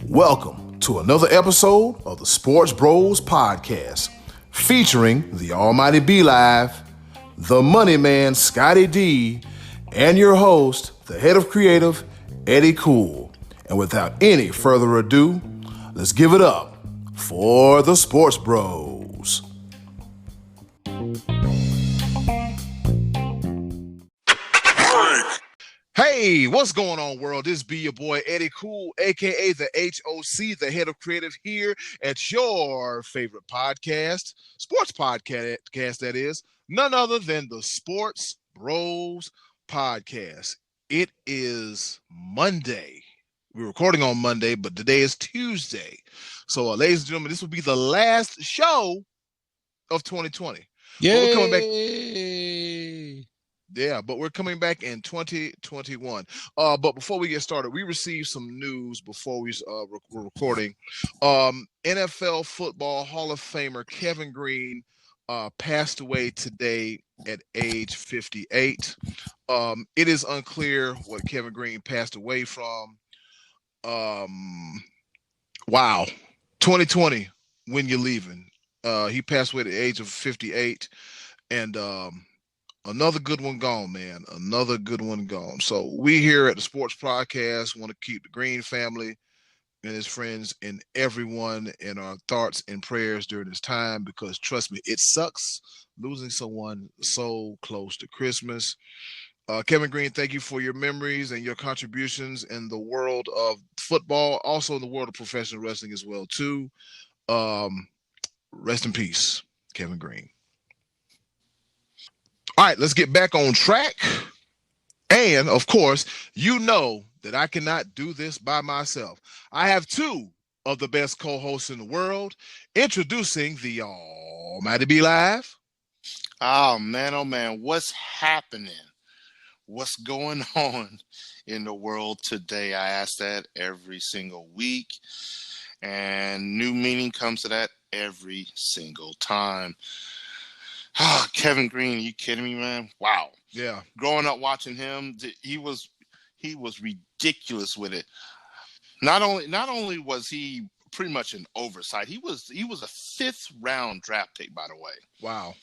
Welcome to another episode of the Sports Bros Podcast, featuring the Almighty B Live, the Money Man Scotty D, and your host, the head of creative, Eddie Cool. And without any further ado, let's give it up for the Sports Bros. Hey, what's going on, world? This be your boy Eddie Cool, aka the HOC, the head of creative here at your favorite podcast, sports podcast that is, none other than the Sports Bros Podcast. It is Monday. We're recording on Monday, but today is Tuesday. So, ladies and gentlemen, this will be the last show of 2020. Yay! But we're coming back. Yeah, but we're coming back in 2021. But before we get started, we received some news before we're recording. NFL football Hall of Famer Kevin Greene passed away today at age 58. It is unclear what Kevin Greene passed away from. Wow. 2020, when you're leaving. He passed away at the age of 58. And another good one gone, man. Another good one gone. So we here at the Sports Podcast want to keep the Greene family and his friends and everyone in our thoughts and prayers during this time, because trust me, it sucks losing someone so close to Christmas. Kevin Greene, thank you for your memories and your contributions in the world of football, also in the world of professional wrestling as well, too. Rest in peace, Kevin Greene. All right, let's get back on track. And, of course, you know that I cannot do this by myself. I have two of the best co-hosts in the world, introducing the Almighty B Live. Oh, man, what's happening? What's going on in the world today? I ask that every single week, and new meaning comes to that every single time. Kevin Greene, are you kidding me, man? Wow. Yeah. Growing up watching him, he was ridiculous with it. Not only was he pretty much an oversight, he was a 5th round draft pick, by the way. Wow.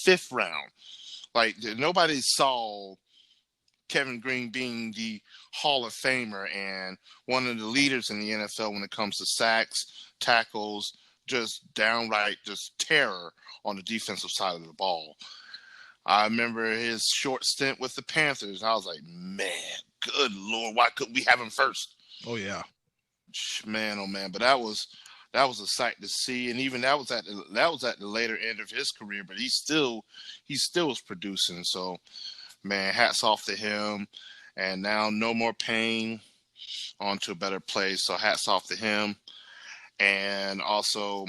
5th round. Like, nobody saw Kevin Greene being the Hall of Famer and one of the leaders in the NFL when it comes to sacks, tackles, just downright just terror on the defensive side of the ball. I remember his short stint with the Panthers. I was like, man, good Lord, why couldn't we have him first? Oh yeah, man, oh man. But that was a sight to see, and even that was at the later end of his career. But he still was producing. So, man, hats off to him. And now no more pain, on to a better place. So hats off to him. And also,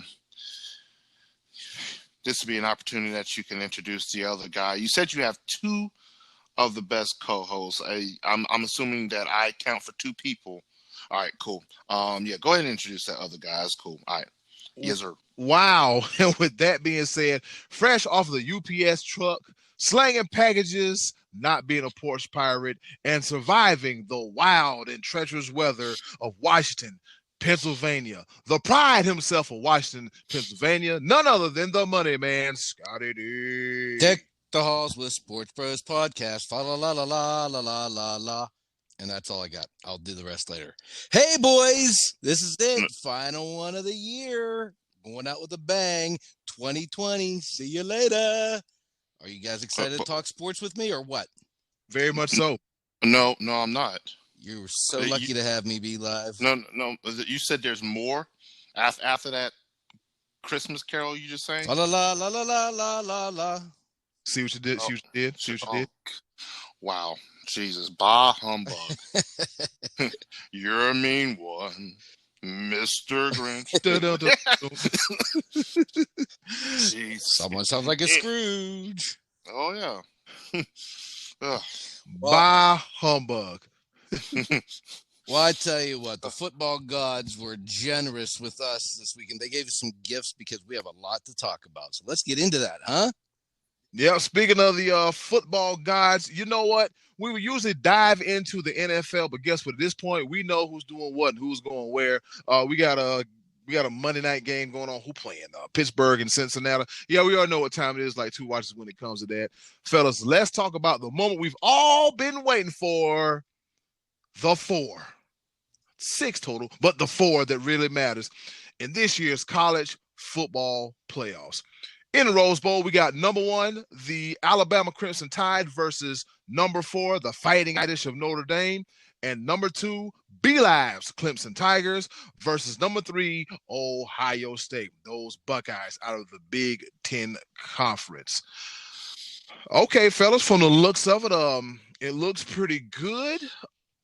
this would be an opportunity that you can introduce the other guy. You said you have two of the best co-hosts. I'm assuming that I count for two people. All right, cool. Yeah, go ahead and introduce that other guy. That's cool. All right. Yes, sir. Wow. And with that being said, fresh off of the UPS truck, slanging packages, not being a porch pirate, and surviving the wild and treacherous weather of Washington, Pennsylvania, the pride himself of Washington, Pennsylvania, none other than the Money Man, Scotty D. Deck the halls with Sports Bros Podcast. Fa la la la la la la la la. And that's all I got. I'll do the rest later. Hey, boys, this is it. Final one of the year. Going out with a bang. 2020. See you later. Are you guys excited to talk sports with me or what? Very much so. No, I'm not. You're so lucky to have me be live. No. You said there's more after that Christmas Carol you just sang? La la la la la la la la. See what you did? See what you did? Wow. Jesus. Bah humbug. You're a mean one, Mr. Grinch. Jeez. Someone sounds like a Scrooge. Oh, yeah. Bah humbug. Well, I tell you what, the football gods were generous with us this weekend. They gave us some gifts because we have a lot to talk about. So let's get into that, huh? Yeah, speaking of the football gods, you know what? We would usually dive into the NFL, but guess what? At this point, we know who's doing what and who's going where. We got a Monday night game going on. Who playing? Pittsburgh and Cincinnati. Yeah, we all know what time it is. Like two watches when it comes to that, fellas. Let's talk about the moment we've all been waiting for. The four, six total, but the four that really matters in this year's college football playoffs. In the Rose Bowl, we got number one, the Alabama Crimson Tide versus number four, the Fighting Irish of Notre Dame, and number two, B-Live's Clemson Tigers versus number three, Ohio State. Those Buckeyes out of the Big Ten Conference. Okay, fellas, from the looks of it, it looks pretty good,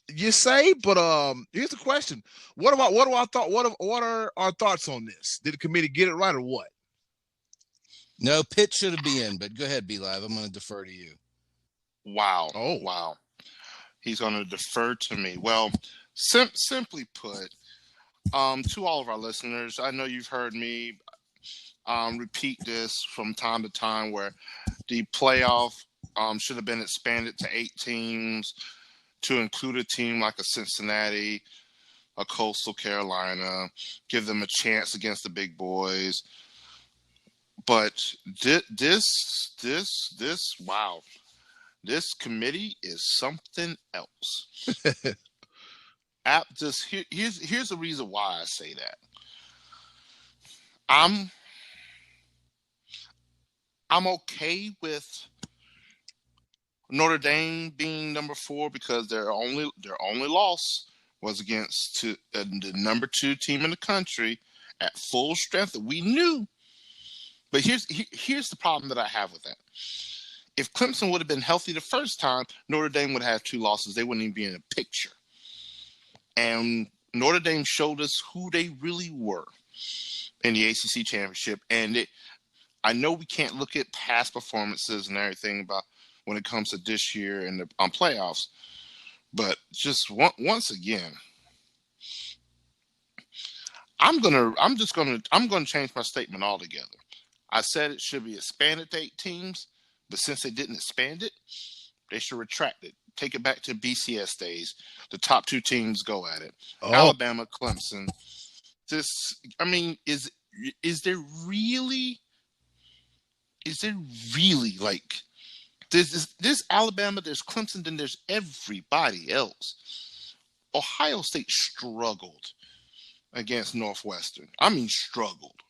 you say, but here's the question: what are our thoughts on this? Did the committee get it right or what? No, Pitt should have been in, but go ahead, Be Live. I'm going to defer to you. Wow. Oh, Wow. He's going to defer to me. Well, simply put, to all of our listeners, I know you've heard me repeat this from time to time where the playoff should have been expanded to 8 teams to include a team like a Cincinnati, a Coastal Carolina, give them a chance against the big boys. But wow, this committee is something else. Here's the reason why I say that. I'm okay with Notre Dame being number 4 because their only loss was against the number 2 team in the country at full strength that we knew. But here's the problem that I have with that. If Clemson would have been healthy the first time, Notre Dame would have 2 losses. They wouldn't even be in the picture. And Notre Dame showed us who they really were in the ACC championship. And I know we can't look at past performances and everything about when it comes to this year and the playoffs, but just once again, I'm gonna change my statement altogether. I said it should be expanded to 8 teams, but since they didn't expand it, they should retract it. Take it back to BCS days. The top 2 teams go at it. oh, Alabama, Clemson. Is there really like there's Alabama, there's Clemson, then there's everybody else. Ohio State struggled against Northwestern. Struggled.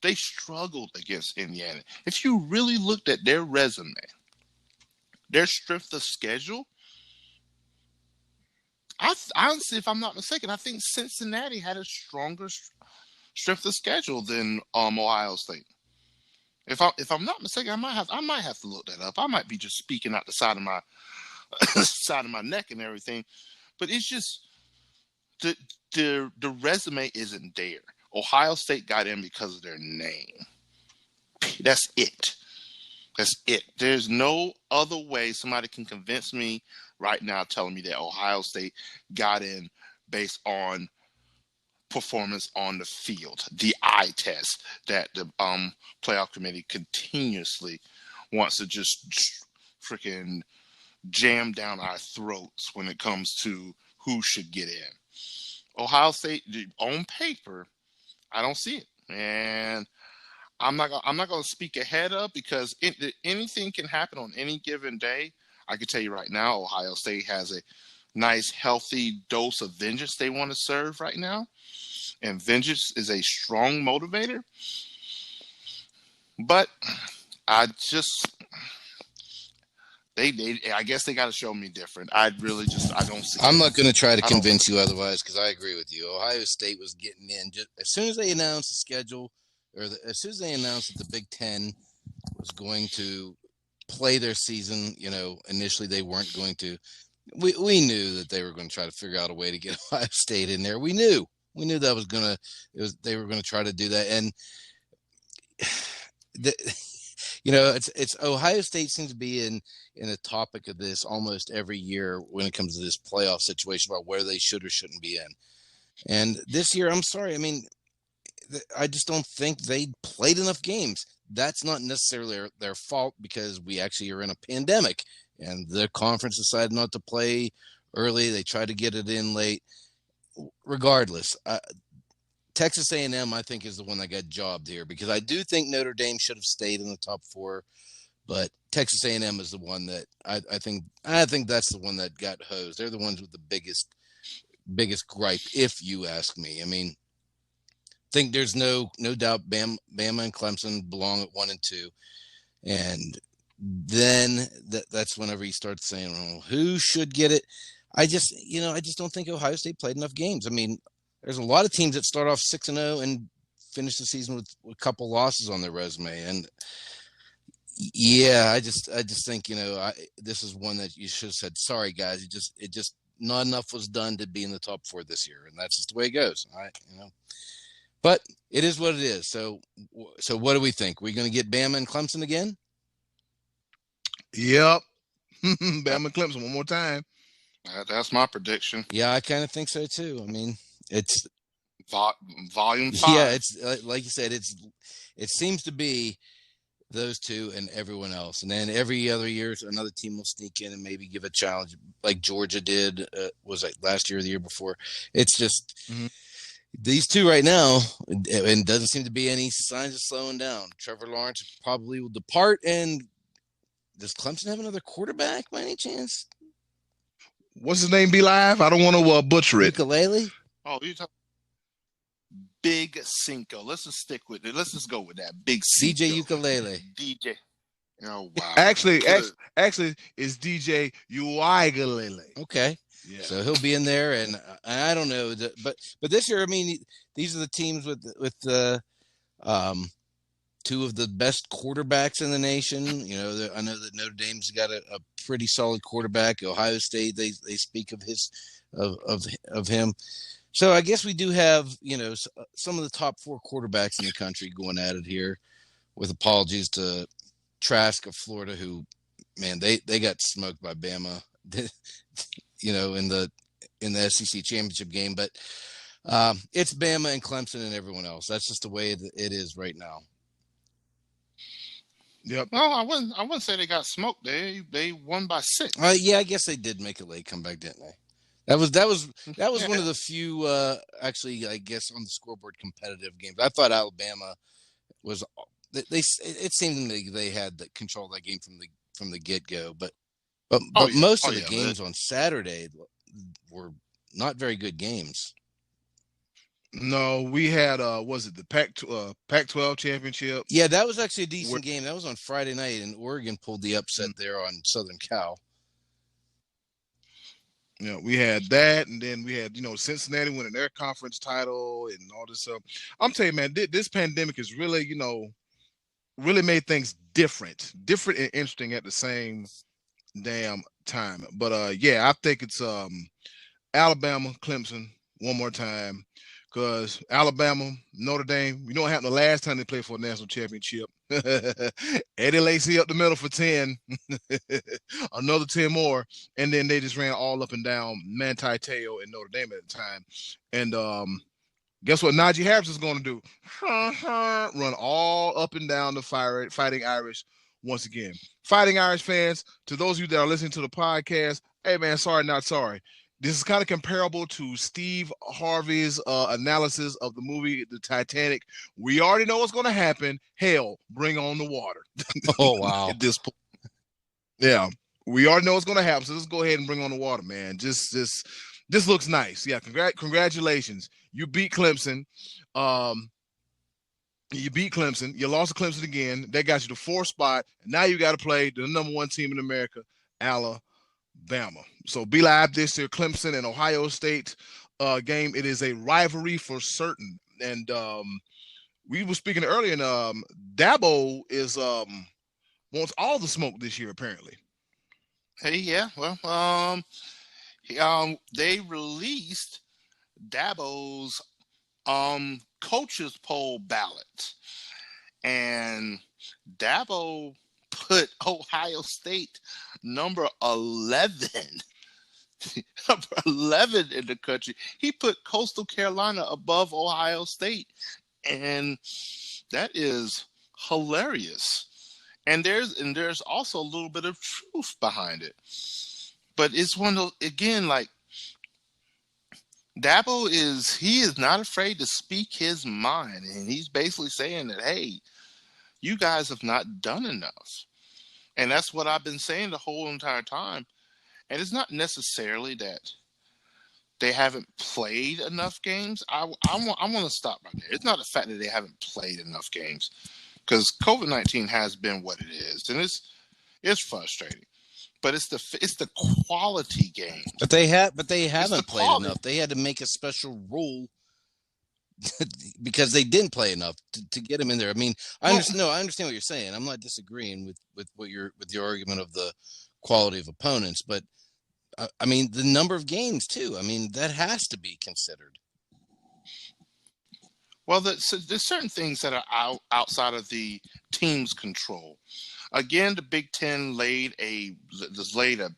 They struggled against Indiana. If you really looked at their resume, their strength of schedule, honestly, if I'm not mistaken, I think Cincinnati had a stronger strength of schedule than Ohio State. If I'm not mistaken, I might have to look that up. I might be just speaking out the side of my side of my neck and everything, but it's just the resume isn't there. Ohio State got in because of their name. That's it. That's it. There's no other way somebody can convince me right now telling me that Ohio State got in based on performance on the field, the eye test that the playoff committee continuously wants to just freaking jam down our throats when it comes to who should get in. Ohio State, on paper, I don't see it, and I'm not going to speak ahead of because anything can happen on any given day. I can tell you right now, Ohio State has a nice, healthy dose of vengeance they want to serve right now. And vengeance is a strong motivator. But I guess they got to show me different. I don't see I'm not going to try to convince you otherwise because I agree with you. Ohio State was getting in just as soon as they announced the schedule, as soon as they announced that the Big Ten was going to play their season. Initially they weren't going to. We knew that they were going to try to figure out a way to get Ohio State in there. We knew that they were going to try to do that, and it's Ohio State seems to be in a topic of this almost every year when it comes to this playoff situation about where they should or shouldn't be in. And this year, I'm sorry, I just don't think they played enough games. That's not necessarily their fault because we actually are in a pandemic and the conference decided not to play early. They tried to get it in late. Regardless, Texas A&M, I think, is the one that got jobbed here because I do think Notre Dame should have stayed in the top 4, but Texas A&M is the one that I think that's the one that got hosed. They're the ones with the biggest gripe, if you ask me. I mean, think there's no doubt Bama and Clemson belong at 1 and 2, and then that's whenever you start saying, well, who should get it? I just don't think Ohio State played enough games. I mean, there's a lot of teams that start off 6-0 and finish the season with a couple losses on their resume, and yeah, I just think this is one that you should have said, sorry guys, it just not enough was done to be in the top 4 this year, and that's just the way it goes. But it is what it is. So what do we think? We're going to get Bama and Clemson again? Yep. Bama and Clemson one more time. That's my prediction. Yeah, I kind of think so too. I mean, it's volume 5. Yeah, it's like you said, it seems to be those two and everyone else, and then every other year another team will sneak in and maybe give a challenge, like Georgia did. Was it last year or the year before? It's just these two right now, and doesn't seem to be any signs of slowing down. Trevor Lawrence probably will depart, and does Clemson have another quarterback by any chance? What's his name? Be live. I don't want to butcher it. Ukulele. Oh, you talking Big Cinco? Let's just stick with it. Let's just go with that. Big Cinco. DJ Ukulele. DJ. Oh wow. Actually, it's DJ Uigalele. Okay. Yeah. So he'll be in there, and I don't know, but this year, I mean, these are the teams with two of the best quarterbacks in the nation. I know that Notre Dame's got a pretty solid quarterback. Ohio State, they speak of him. So I guess we do have some of the top 4 quarterbacks in the country going at it here. With apologies to Trask of Florida, who, man, they got smoked by Bama. In the SEC championship game, but it's Bama and Clemson and everyone else. That's just the way it is right now. Yep. Well, I wouldn't say they got smoked. They won by 6. Yeah, I guess they did make a late comeback, didn't they? That was one of the few actually, I guess, on the scoreboard competitive games. I thought Alabama was it seemed they had the control of that game from the get go, but most of the games on Saturday were not very good games. No, we had was it the Pac-12 championship? Yeah, that was actually a decent game. That was on Friday night, and Oregon pulled the upset there on Southern Cal. We had that, and then we had Cincinnati winning their conference title and all this stuff. I'm telling you, man, this pandemic has really really made things different and interesting at the same damn time. But yeah, I think it's Alabama, Clemson one more time, because Alabama, Notre Dame, you know what happened the last time they played for a national championship? Eddie Lacy up the middle for 10, another 10 more, and then they just ran all up and down Manti Te'o and Notre Dame at the time. And guess what Najee Harris is going to do? Run all up and down the Fighting Irish once again. Fighting Irish fans, to those of you that are listening to the podcast, hey man, sorry, not sorry. This is kind of comparable to Steve Harvey's analysis of the movie The Titanic. We already know what's going to happen. Hell, bring on the water. Oh, wow. At this point. Yeah, we already know what's going to happen. So let's go ahead and bring on the water, man. This looks nice. Yeah, congratulations. You beat Clemson. You beat Clemson. You lost to Clemson again. That got you the 4th spot. And now you got to play the number 1 team in America, Alabama. So be live this year, Clemson and Ohio State game. It is a rivalry for certain. And we were speaking earlier, and Dabo is wants all the smoke this year, apparently. Hey, yeah. Well, they released Dabo's coaches poll ballot, and Dabo put Ohio State number 11 number 11 in the country. He put Coastal Carolina above Ohio State And that is hilarious. And there's also a little bit of truth behind it. But it's one of those, again, like Dabo is not afraid to speak his mind, and he's basically saying that, hey, you guys have not done enough. And that's what I've been saying the whole entire time. And it's not necessarily that they haven't played enough games. I want to stop right there. It's not the fact that they haven't played enough games, because COVID-19 has been what it is, and it's frustrating. But it's the quality games. But they haven't played quality. enough. They had to make a special rule because they didn't play enough to get them in there. I mean, I understand what you're saying. I'm not disagreeing with your argument of the quality of opponents, but I mean the number of games too. I mean that has to be considered. Well, there's certain things that are outside of the team's control. Again, the Big Ten laid a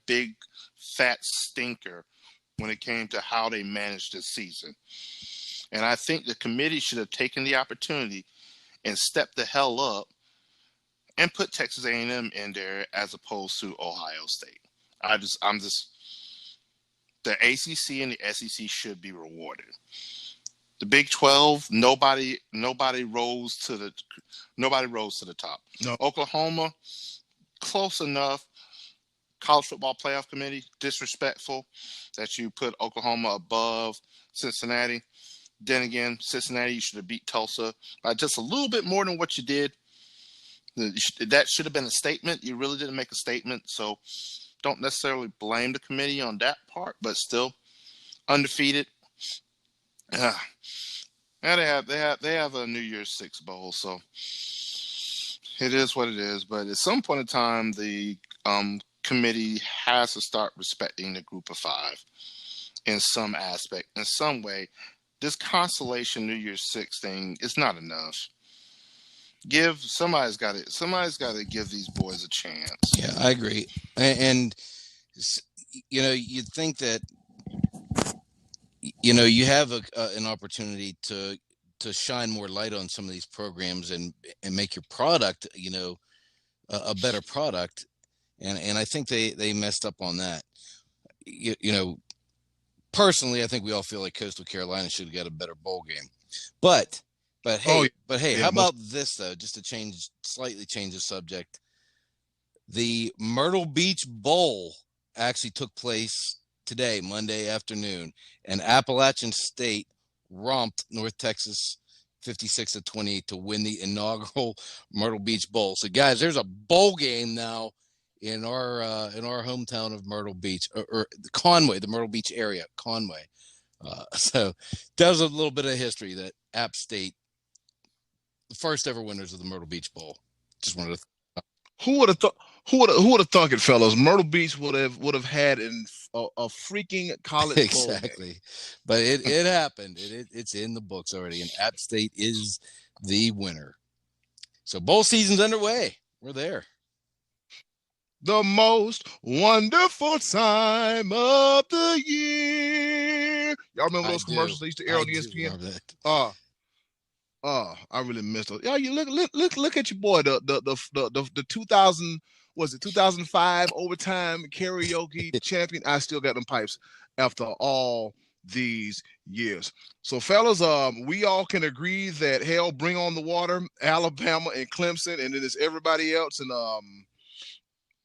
big fat stinker when it came to how they managed this season. And I think the committee should have taken the opportunity and stepped the hell up and put Texas A&M in there as opposed to Ohio State. The ACC and the SEC should be rewarded. The Big 12, nobody rose to the top. No. Oklahoma, close enough. College Football Playoff Committee, disrespectful that you put Oklahoma above Cincinnati. Then again, Cincinnati, you should have beat Tulsa by just a little bit more than what you did. That should have been a statement. You really didn't make a statement, so don't necessarily blame the committee on that part, but still undefeated. And they have a New Year's Six bowl, so it is what it is. But at some point in time, the committee has to start respecting the group of five in some aspect, in some way. This consolation New Year's Six thing is not enough. Somebody's got to give these boys a chance. Yeah, I agree. And you'd think that you have an opportunity to shine more light on some of these programs and make your product a better product, and I think they messed up on that. Personally, I think we all feel like Coastal Carolina should have got a better bowl game, but hey, how about this though? Just to slightly change the subject, the Myrtle Beach Bowl actually took place today, Monday afternoon, and Appalachian State romped North Texas 56-28 to win the inaugural Myrtle Beach Bowl. So, guys, there's a bowl game now in our hometown of Myrtle Beach, or Conway, the Myrtle Beach area, Conway. So that was a little bit of history that App State, the first ever winners of the Myrtle Beach Bowl. Just wanted to. Who would have thought? Who would have thunk it, fellas? Myrtle Beach would have had a freaking college bowl exactly, game. But it happened. It's in the books already, and App State is the winner. So bowl season's underway. We're there. The most wonderful time of the year. Y'all remember those commercials they used to air on ESPN? I really missed those. Yeah, you look at your boy. The 2000 was it 2005 overtime karaoke champion. I still got them pipes after all these years. So, fellas, we all can agree that hell, bring on the water, Alabama and Clemson, and then it's everybody else. And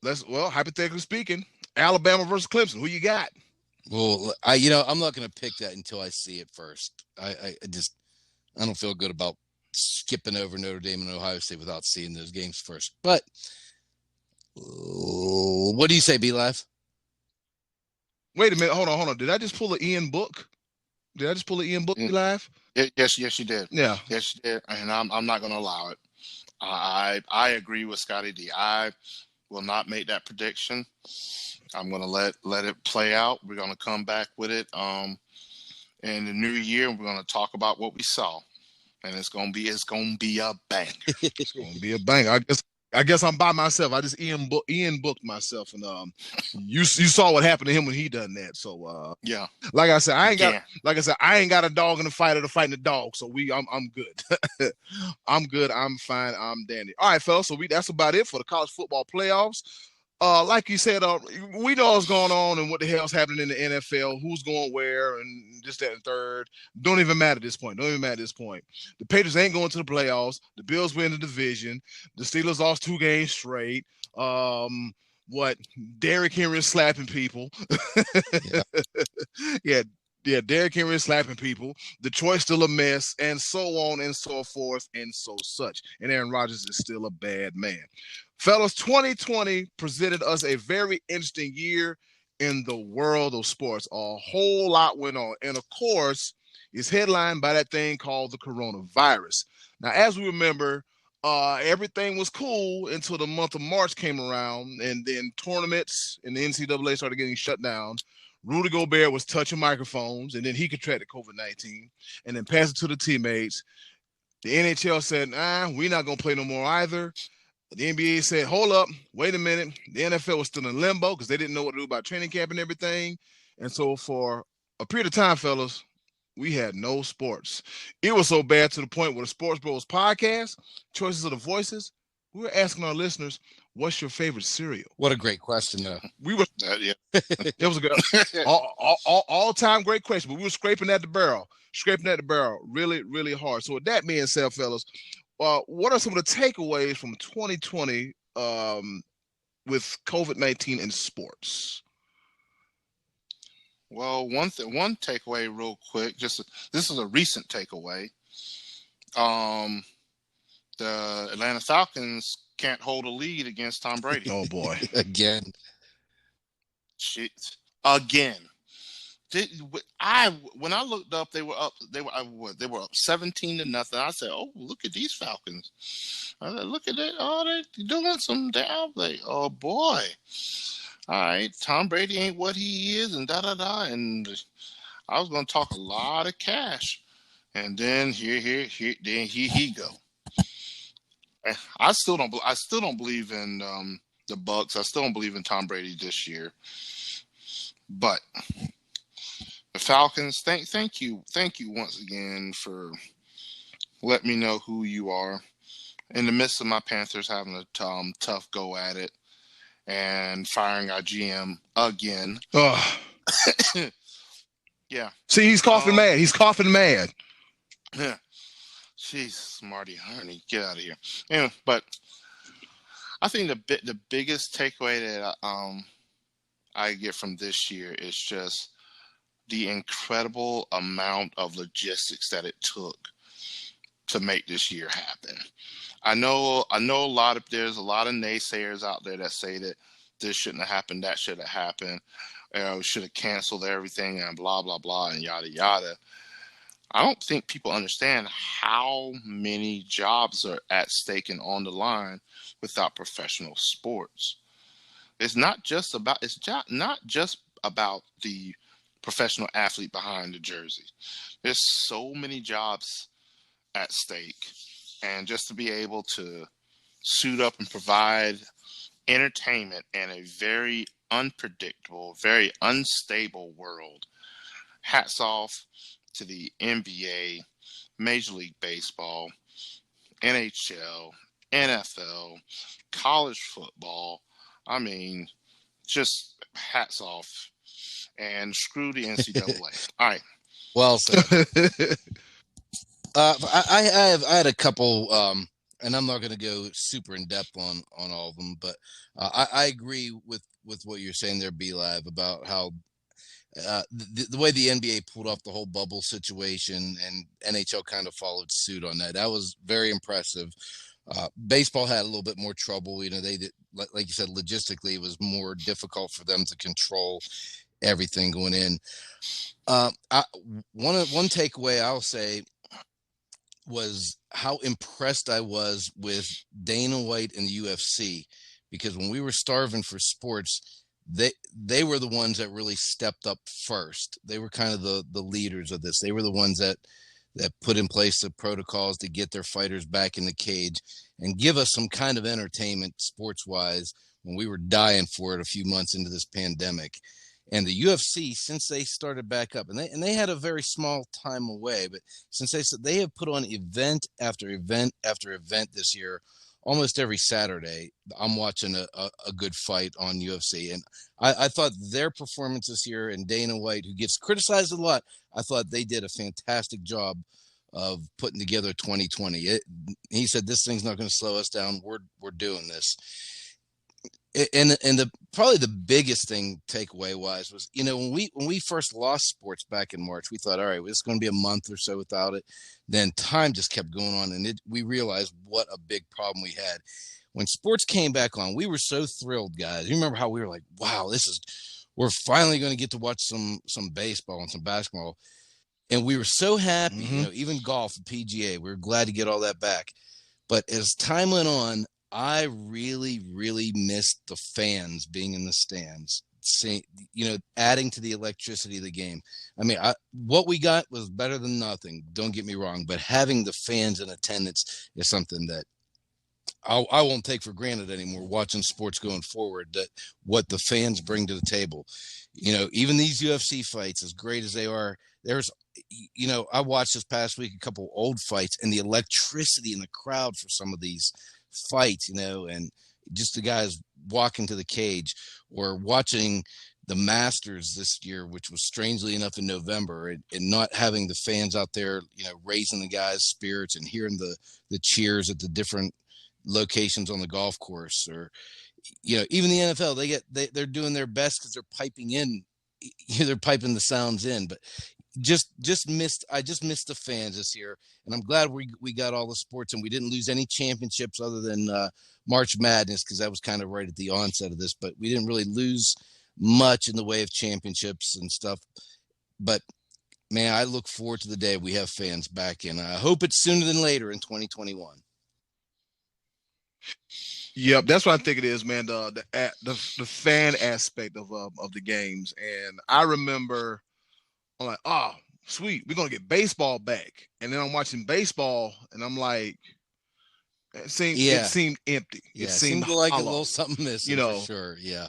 hypothetically speaking, Alabama versus Clemson. Who you got? Well, I'm not going to pick that until I see it first. I don't feel good about skipping over Notre Dame and Ohio State without seeing those games first. But what do you say, B-Live? Wait a minute. Hold on. Did I just pull an Ian book? B-Live? Yes, you did. Yeah. Yes, you did. And I'm not going to allow it. I agree with Scotty D. I will not make that prediction. I'm going to let it play out. We're going to come back with it in the new year. We're going to talk about what we saw. And it's gonna be a bang. It's gonna be a bang. I guess I'm by myself. I just Ian booked myself, and you saw what happened to him when he done that. So Yeah, like I said, again. I ain't got a dog in the fight or the fighting the dog. So I'm good. I'm good. I'm fine. I'm dandy. All right, fellas. So that's about it for the college football playoffs. Like you said, we know what's going on and what the hell's happening in the NFL, who's going where, and this, that, and third. Don't even matter at this point. Don't even matter at this point. The Patriots ain't going to the playoffs. The Bills win the division. The Steelers lost 2 games straight. What Derrick Henry is slapping people. Yeah. Yeah, yeah, Derrick Henry is slapping people. Detroit's still a mess, and so on and so forth and so such. And Aaron Rodgers is still a bad man. Fellas, 2020 presented us a very interesting year in the world of sports. A whole lot went on. And of course, it's headlined by that thing called the coronavirus. Now, as we remember, everything was cool until the month of March came around, and then tournaments and the NCAA started getting shut down. Rudy Gobert was touching microphones, and then he contracted COVID-19, and then passed it to the teammates. The NHL said, we're not going to play no more either. The NBA said, hold up, wait a minute. The NFL was still in limbo because they didn't know what to do about training camp and everything. And so for a period of time, fellas, we had no sports. It was so bad to the point where the Sports Bros podcast, Choices of the Voices, we were asking our listeners, what's your favorite cereal? What a great question, though. We were, Yeah. it was a good, all-time great question, but we were scraping at the barrel really, really hard. So with that being said, fellas, what are some of the takeaways from 2020 with COVID-19 in sports? Well, one takeaway, real quick. This is a recent takeaway. The Atlanta Falcons can't hold a lead against Tom Brady. Oh boy, again. Shit, again. When I looked up, they were up 17-0. I said, "Oh, look at these Falcons." I said, "Look at it! Oh, they're doing some damn thing. Oh boy! All right, Tom Brady ain't what he is, and da da da." And I was gonna talk a lot of cash, and then here, then he go. I still don't believe in the Bucks. I still don't believe in Tom Brady this year, but. The Falcons, thank you once again for letting me know who you are. In the midst of my Panthers having a tough go at it and firing our GM again. Yeah. See, he's coughing mad. He's coughing mad. Yeah. Jeez, Marty Herney, get out of here. Yeah, but I think the biggest takeaway that I get from this year is just the incredible amount of logistics that it took to make this year happen. I know there's a lot of naysayers out there that say that this shouldn't have happened, that should have happened, should have canceled everything and blah, blah, blah, and yada, yada. I don't think people understand how many jobs are at stake and on the line without professional sports. It's not just about the professional athlete behind the jersey. There's so many jobs at stake, and just to be able to suit up and provide entertainment in a very unpredictable, very unstable world. Hats off to the NBA, Major League Baseball, NHL, NFL, college football. I mean, just hats off. And screw the NCAA. All right. Well said. I had a couple, and I'm not going to go super in depth on all of them, but I agree with what you're saying there, B-Live, about how the way the NBA pulled off the whole bubble situation and NHL kind of followed suit on that. That was very impressive. Baseball had a little bit more trouble. You know, they did, like you said, logistically, it was more difficult for them to control everything going in. One takeaway I'll say was how impressed I was with Dana White and the UFC, because when we were starving for sports, they were the ones that really stepped up first. They were kind of the leaders of this. They were the ones that that put in place the protocols to get their fighters back in the cage and give us some kind of entertainment sports-wise when we were dying for it a few months into this pandemic. And the UFC, since they started back up, and they had a very small time away, but since they have put on event after event after event this year, almost every Saturday, I'm watching a good fight on UFC. And I thought their performance this year, and Dana White, who gets criticized a lot, I thought they did a fantastic job of putting together 2020. He said, this thing's not going to slow us down. We're doing this. And the probably the biggest thing takeaway wise was, when we first lost sports back in March, we thought, all right, well, it's going to be a month or so without it. Then time just kept going on, and we realized what a big problem we had. When sports came back on, we were so thrilled, guys. You remember how we were like, wow, we're finally going to get to watch some baseball and some basketball. And we were so happy, even golf, the PGA, we were glad to get all that back. But as time went on, I really, really missed the fans being in the stands, adding to the electricity of the game. I mean, what we got was better than nothing. Don't get me wrong, but having the fans in attendance is something that I won't take for granted anymore. Watching sports going forward, that what the fans bring to the table, even these UFC fights, as great as they are, there's, I watched this past week a couple old fights, and the electricity in the crowd for some of these fights, and just the guys walking to the cage, or watching the Masters this year, which was strangely enough in November, and not having the fans out there, raising the guys' spirits and hearing the cheers at the different locations on the golf course, or even the NFL, they're doing their best because they're piping in, they're piping the sounds in, but I just missed the fans this year, and I'm glad we got all the sports, and we didn't lose any championships other than March Madness, because that was kind of right at the onset of this, but we didn't really lose much in the way of championships and stuff. But man, I look forward to the day we have fans back in. I hope it's sooner than later in 2021. Yep, that's what I think it is, man. The fan aspect of the games, and I remember, I'm like, oh, sweet, we're gonna get baseball back, and then I'm watching baseball, and I'm like, it seemed empty. Yeah, it seemed like hollow, a little something missing, for sure. Yeah.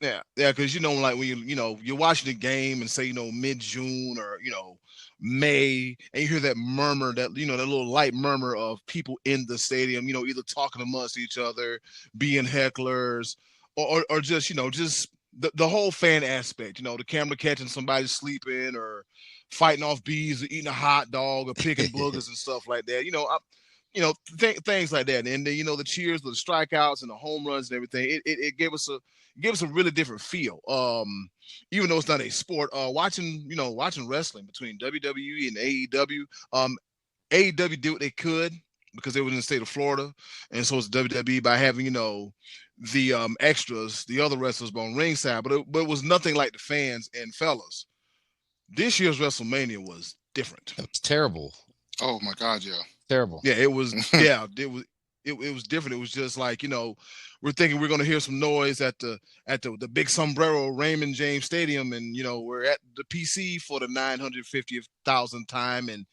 Yeah, because like when you're watching the game and say mid-June or May, and you hear that murmur, that that little light murmur of people in the stadium, either talking amongst each other, being hecklers, or just just the whole fan aspect, the camera catching somebody sleeping or fighting off bees or eating a hot dog or picking boogers and stuff like that. Things like that, and then the cheers, the strikeouts, and the home runs and everything. It gave us a really different feel. Even though it's not a sport, watching wrestling between WWE and AEW. AEW did what they could because they were in the state of Florida, and so it's WWE by having the extras, the other wrestlers on ringside, but it was nothing like the fans. And fellas, this year's WrestleMania was different. It was terrible. Oh my God, yeah. Terrible. Yeah, it was. Yeah, it was different. It was just like we're thinking we're going to hear some noise at the big sombrero Raymond James Stadium, and we're at the PC for the 950,000th time, and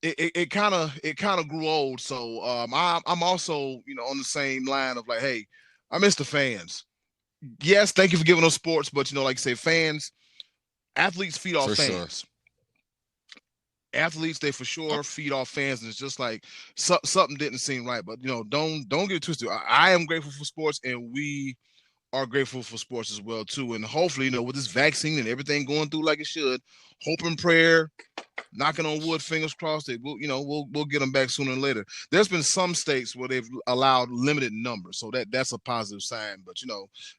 it kind of grew old. So I'm also on the same line of like, hey, I miss the fans. Yes, thank you for giving us sports, but like you say, fans, athletes feed off fans. Sure. Athletes, they for sure feed off fans, and it's just like something didn't seem right. But don't get it twisted. I am grateful for sports, and we are grateful for sports as well too. And hopefully, with this vaccine and everything going through like it should, hope and prayer, knocking on wood, fingers crossed, that we'll get them back sooner than later. There's been some states where they've allowed limited numbers, so that's a positive sign. But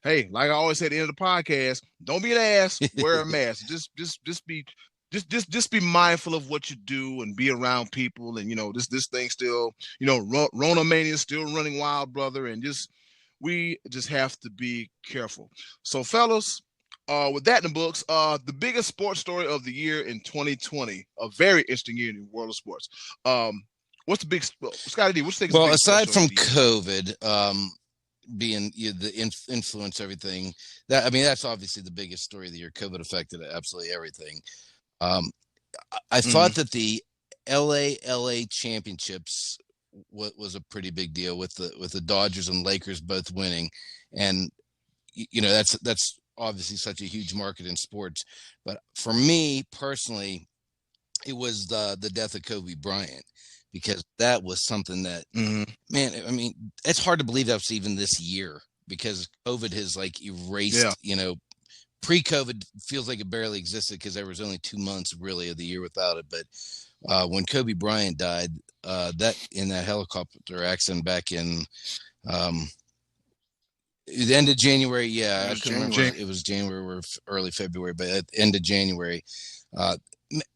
hey, like I always say at the end of the podcast, don't be an ass, wear a mask. Just be mindful of what you do and be around people, and this thing still, Rona mania is still running wild, brother, and we just have to be careful. So fellas, with that in the books, the biggest sports story of the year in 2020, a very interesting year in the world of sports. What's the big Scotty D? What's the well, aside from COVID being the influence, everything that's obviously the biggest story of the year. COVID affected absolutely everything. I thought that the LA championships was a pretty big deal with the Dodgers and Lakers both winning, and that's obviously such a huge market in sports. But for me personally, it was the death of Kobe Bryant, because that was something that, man, I mean, it's hard to believe that was even this year, because COVID has like erased, pre-COVID feels like it barely existed, because there was only 2 months really of the year without it. But when Kobe Bryant died, that in that helicopter accident back in the end of January, I couldn't remember if it was January or early February, but at the end of January,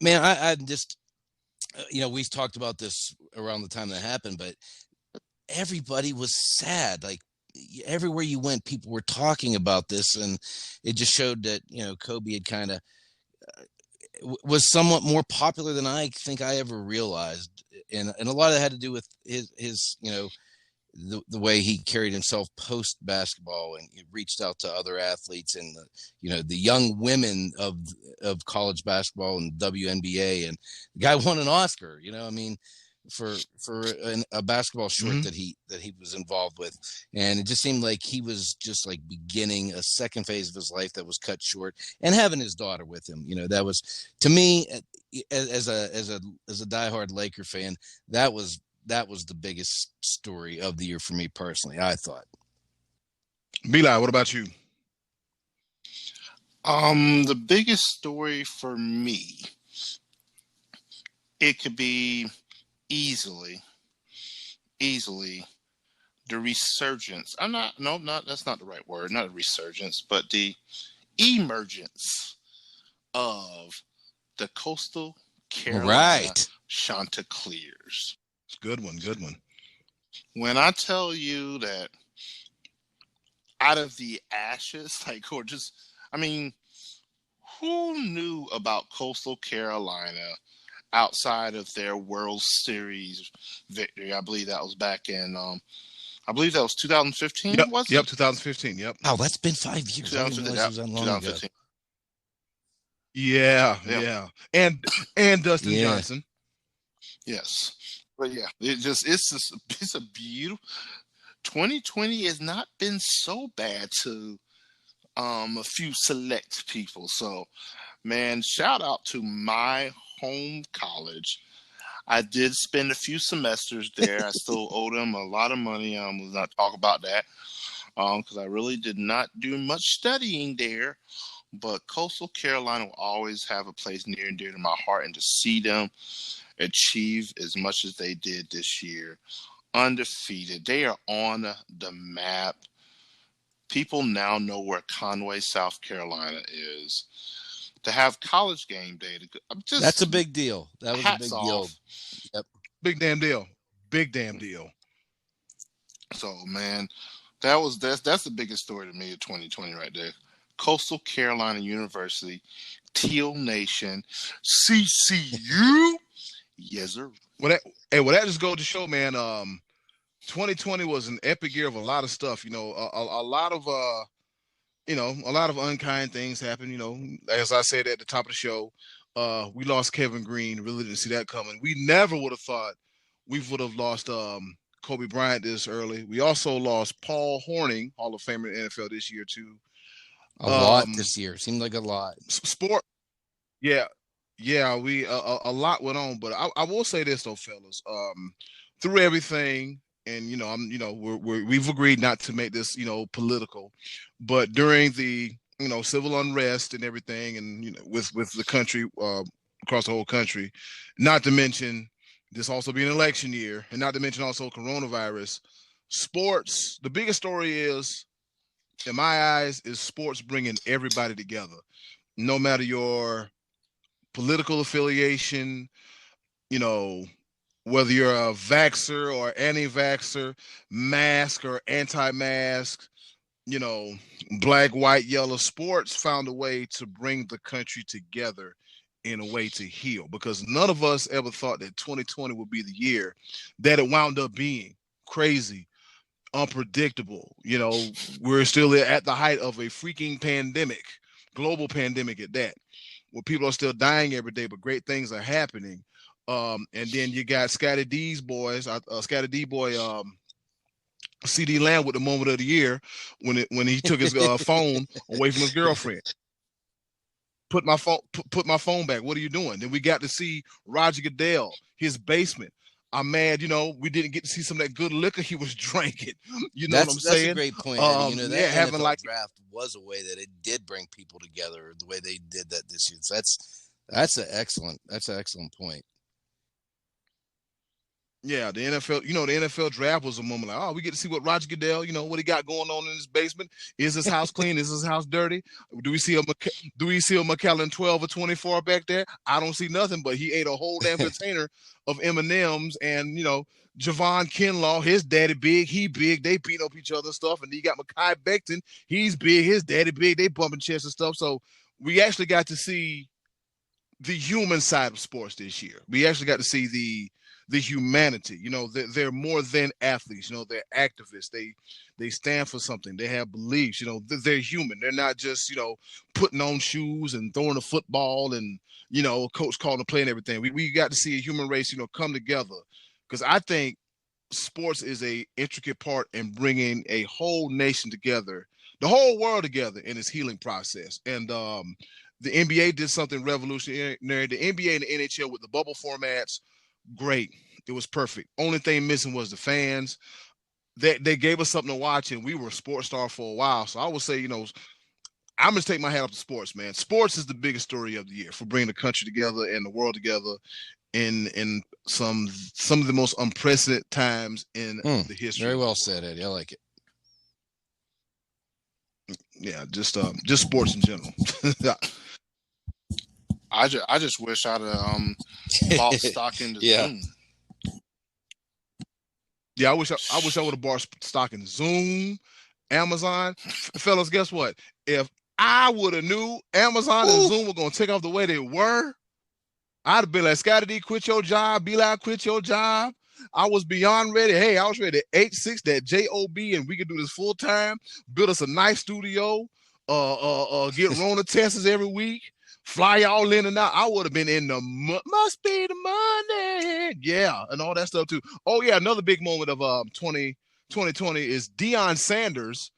man, I just, we talked about this around the time that happened, but everybody was sad. Like everywhere you went, people were talking about this, and it just showed that, Kobe had kind of was somewhat more popular than I think I ever realized. And a lot of that had to do with his the way he carried himself post basketball, and he reached out to other athletes, and the young women of college basketball and WNBA, and the guy won an Oscar, I mean, for a basketball short that he was involved with. And it just seemed like he was just like beginning a second phase of his life that was cut short, and having his daughter with him, that was, to me, as a diehard Laker fan, that was the biggest story of the year for me personally, I thought. Beli, what about you? The biggest story for me, it could be easily the resurgence. That's not the right word. Not a resurgence, but the emergence of the Coastal Carolina Chanticleers. Good one. When I tell you that out of the ashes, who knew about Coastal Carolina outside of their World Series victory? I believe that was back in, 2015, was it? Yep, 2015, yep. Oh, that's been 5 years. I didn't realize it was that long ago. Yeah. And Dustin Johnson. Yes. But yeah, it's a beautiful. 2020 has not been so bad to a few select people. So, man, shout out to my home college. I did spend a few semesters there. I still owe them a lot of money. Let's not talk about that, because I really did not do much studying there. But Coastal Carolina will always have a place near and dear to my heart, and to see them achieve as much as they did this year, undefeated. They are on the map. People now know where Conway, South Carolina is. To have college game day, that's a big deal. That was a big deal. Yep. Big damn deal. So, man, that's the biggest story to me of 2020 right there. Coastal Carolina University, Teal Nation, CCU. Yes, sir. Well, that just goes to show, man. 2020 was an epic year of a lot of stuff. A lot of a lot of unkind things happened. As I said at the top of the show, we lost Kevin Greene. Really didn't see that coming. We never would have thought we would have lost Kobe Bryant this early. We also lost Paul Hornung, Hall of Famer in the NFL this year too. A lot this year. Seemed like a lot. Sport. Yeah. We a lot went on, but I will say this though, fellas. Through everything, and we've agreed not to make this political, but during the civil unrest and everything, and with the country across the whole country, not to mention this also being an election year, and not to mention also coronavirus, sports. The biggest story is, in my eyes, is sports bringing everybody together, no matter your political affiliation, whether you're a vaxxer or anti-vaxxer, mask or anti-mask, black, white, yellow, sports found a way to bring the country together in a way to heal, because none of us ever thought that 2020 would be the year that it wound up being. Crazy, unpredictable. We're still at the height of a freaking pandemic, global pandemic at that. where people are still dying every day, but great things are happening. And then you got Scotty D's boys, Scotty D boy, CD Lamb with the moment of the year when he took his phone away from his girlfriend. Put my phone back. What are you doing? Then we got to see Roger Goodell, his basement. I'm mad, we didn't get to see some of that good liquor he was drinking. You know what I'm saying? That's a great point, Eddie. That having NFL draft was a way that it did bring people together the way they did that this year. So that's an excellent point. Yeah, the NFL, the NFL draft was a moment like, oh, we get to see what Roger Goodell, what he got going on in his basement. Is his house clean? Is his house dirty? Do we see a McKellen 12 or 24 back there? I don't see nothing, but he ate a whole damn container of M&Ms and, Javon Kinlaw, his daddy big, he big, they beat up each other and stuff. And then you got Mekhi Becton, he's big, his daddy big, they bumping chests and stuff. So we actually got to see the human side of sports this year. We actually got to see the humanity. They're more than athletes. They're activists. They stand for something. They have beliefs. They're human. They're not just putting on shoes and throwing a football and a coach calling a play and everything. We got to see a human race come together, because I think sports is a intricate part in bringing a whole nation together, the whole world together in its healing process. And the NBA did something revolutionary. The NBA and the NHL with the bubble formats, great. It was perfect. Only thing missing was the fans. They gave us something to watch, and we were a sports star for a while. So I would say, I'm going to take my hat off to sports, man. Sports is the biggest story of the year for bringing the country together and the world together in some of the most unprecedented times in the history. Very well said, Eddie. I like it. Yeah, just sports in general. I just wish I'd have bought stock into Zoom. Yeah, I wish I would have bought stock in Zoom, Amazon. Fellas, guess what? If I would have knew Amazon and Zoom were gonna take off the way they were, I'd have been like, Scotty D, quit your job. Be-Live, quit your job. I was beyond ready. Hey, I was ready to 8-6 that job, and we could do this full time. Build us a nice studio. Get Rona tests every week. Fly y'all in and out. I would have been in the must be the money. Yeah, and all that stuff too. Oh yeah, another big moment of 2020 is Deion Sanders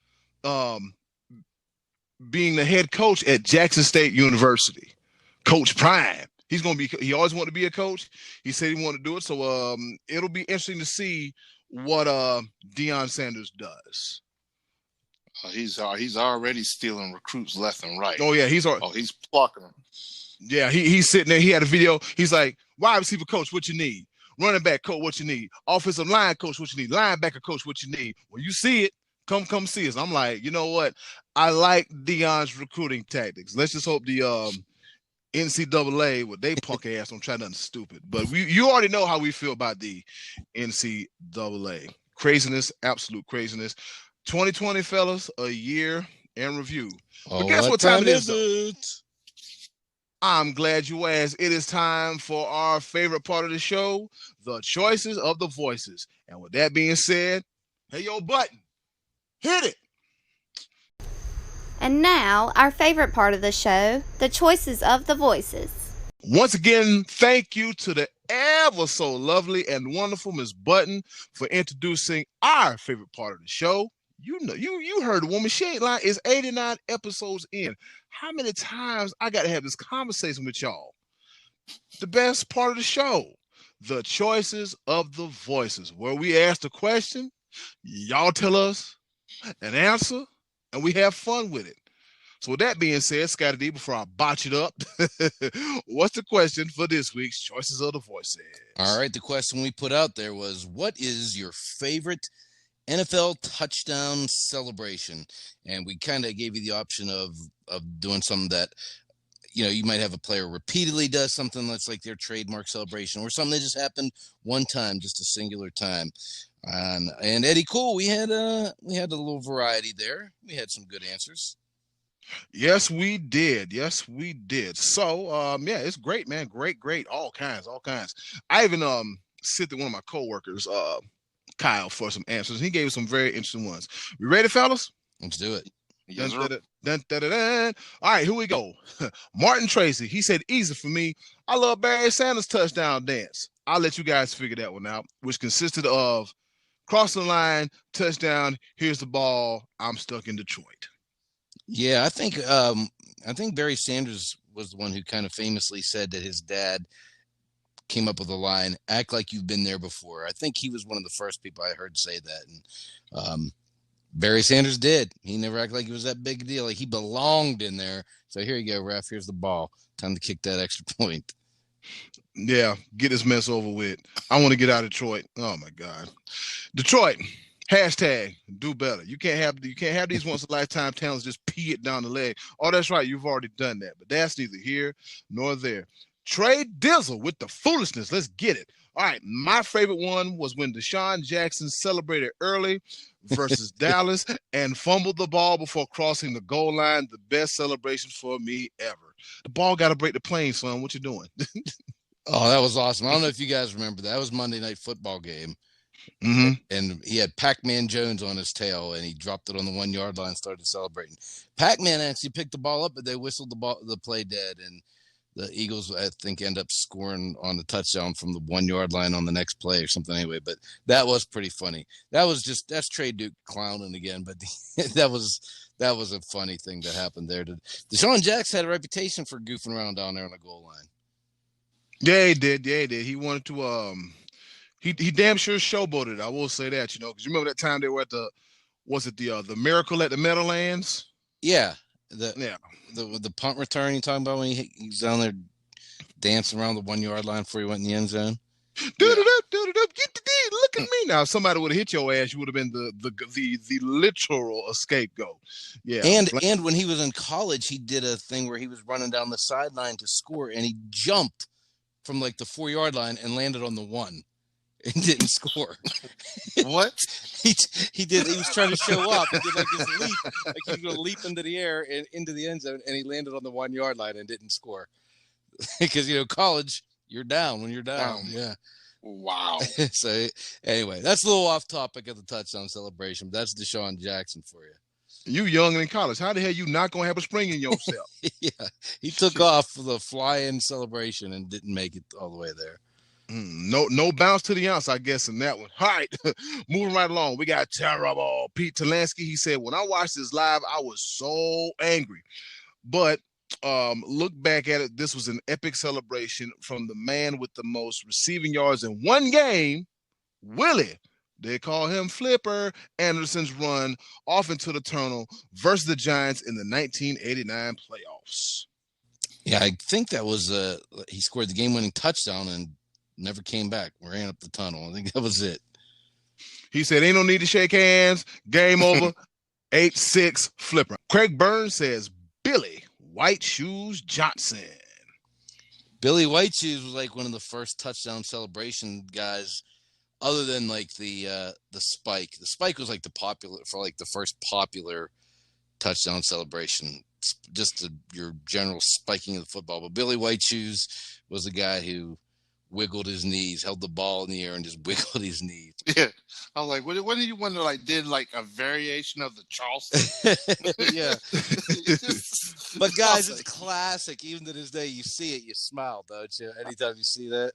being the head coach at Jackson State University. Coach Prime. He always wanted to be a coach. He said he wanted to do it. So it'll be interesting to see what Deion Sanders does. He's already stealing recruits left and right. Oh yeah, he's plucking them. Yeah, he's sitting there. He had a video. He's like, wide receiver coach, what you need? Running back coach, what you need? Offensive line coach, what you need? Linebacker coach, what you need? When you see it, come see us. I'm like, you know what? I like Deion's recruiting tactics. Let's just hope the NCAA with they punk ass don't try nothing stupid. But you already know how we feel about the NCAA. Craziness, absolute craziness. 2020, fellas, a year in review. But guess what time it is? I'm glad you asked. It is time for our favorite part of the show, the choices of the voices. And with that being said, hey, yo, button, hit it. And now, our favorite part of the show, the choices of the voices. Once again, thank you to the ever so lovely and wonderful Miss Button for introducing our favorite part of the show. You heard the woman. She ain't lying. It's 89 episodes in. How many times I got to have this conversation with y'all? The best part of the show, the choices of the voices, where we ask the question, y'all tell us an answer, and we have fun with it. So with that being said, Scotty D, before I botch it up, what's the question for this week's choices of the voices? All right, the question we put out there was, what is your favorite NFL touchdown celebration? And we kind of gave you the option of doing something that, you might have a player repeatedly does something that's like their trademark celebration, or something that just happened one time, just a singular time. And Eddie, cool. We had a little variety there. We had some good answers. Yes, we did. So, yeah, it's great, man. Great. All kinds. I even sent to one of my coworkers, Kyle, for some answers. He gave some very interesting ones. We ready, fellas? Let's do it. Yes, sir. Dun, dun, dun, dun. All right, here we go. Martin Tracy. He said, easy for me. I love Barry Sanders' touchdown dance. I'll let you guys figure that one out, which consisted of crossing the line, touchdown, here's the ball, I'm stuck in Detroit. Yeah, I think Barry Sanders was the one who kind of famously said that his dad came up with a line, act like you've been there before. I think he was one of the first people I heard say that. And Barry Sanders did. He never acted like it was that big a deal. Like he belonged in there. So here you go, ref. Here's the ball. Time to kick that extra point. Yeah, get this mess over with. I want to get out of Detroit. Oh my God. Detroit. Hashtag do better. You can't have these once in a lifetime talents just pee it down the leg. Oh, that's right. You've already done that. But that's neither here nor there. Trey Dizzle with the foolishness. Let's get it. All right. My favorite one was when Deshaun Jackson celebrated early versus Dallas and fumbled the ball before crossing the goal line. The best celebration for me ever. The ball got to break the plane, son. What you doing? Oh, that was awesome. I don't know if you guys remember that. That was Monday Night Football game. Mm-hmm. And he had Pac-Man Jones on his tail, and he dropped it on the 1 yard line and started celebrating. Pac-Man actually picked the ball up, but they whistled the play dead, and the Eagles, I think, end up scoring on the touchdown from the 1 yard line on the next play or something anyway. But that was pretty funny. That's Trey Duke clowning again, but that was a funny thing that happened there. Deshaun Jackson had a reputation for goofing around down there on the goal line. Yeah, he did. He wanted to he damn sure showboated. I will say that, because you remember that time they were at the Miracle at the Meadowlands? Yeah. The punt return you're talking about when he's down there dancing around the 1 yard line before he went in the end zone. Look at me now. If somebody would have hit your ass, you would have been the literal scapegoat. Yeah. And when he was in college, he did a thing where he was running down the sideline to score, and he jumped from like the 4 yard line and landed on the 1 and didn't score. What? He did. He was trying to show off. He did like this leap, like he was going to leap into the air and into the end zone, and he landed on the 1 yard line and didn't score. Because college, you're down when you're down. Yeah. Wow. So anyway, that's a little off topic of the touchdown celebration, but that's Deshaun Jackson for you. You young and in college. How the hell you not gonna have a spring in yourself? Yeah, he took off for the fly-in celebration and didn't make it all the way there. No bounce to the ounce, I guess, in that one. All right, moving right along. We got terrible Pete Talansky. He said, when I watched this live, I was so angry. But look back at it. This was an epic celebration from the man with the most receiving yards in one game, Willie. They call him Flipper Anderson's run off into the tunnel versus the Giants in the 1989 playoffs. Yeah, I think that was he scored the game-winning touchdown and never came back. Ran up the tunnel. I think that was it. He said, ain't no need to shake hands. Game over. 8-6 Flipper. Craig Burns says, Billy White Shoes Johnson. Billy White Shoes was like one of the first touchdown celebration guys. Other than like the spike. The spike was like the first popular touchdown celebration, just your general spiking of the football. But Billy White Shoes was the guy who wiggled his knees, held the ball in the air, and just wiggled his knees. Yeah, I was like, what did you wonder? Like, did like a variation of the Charleston? Yeah. But guys, it's classic. Even to this day, you see it, you smile, don't you? Anytime you see that.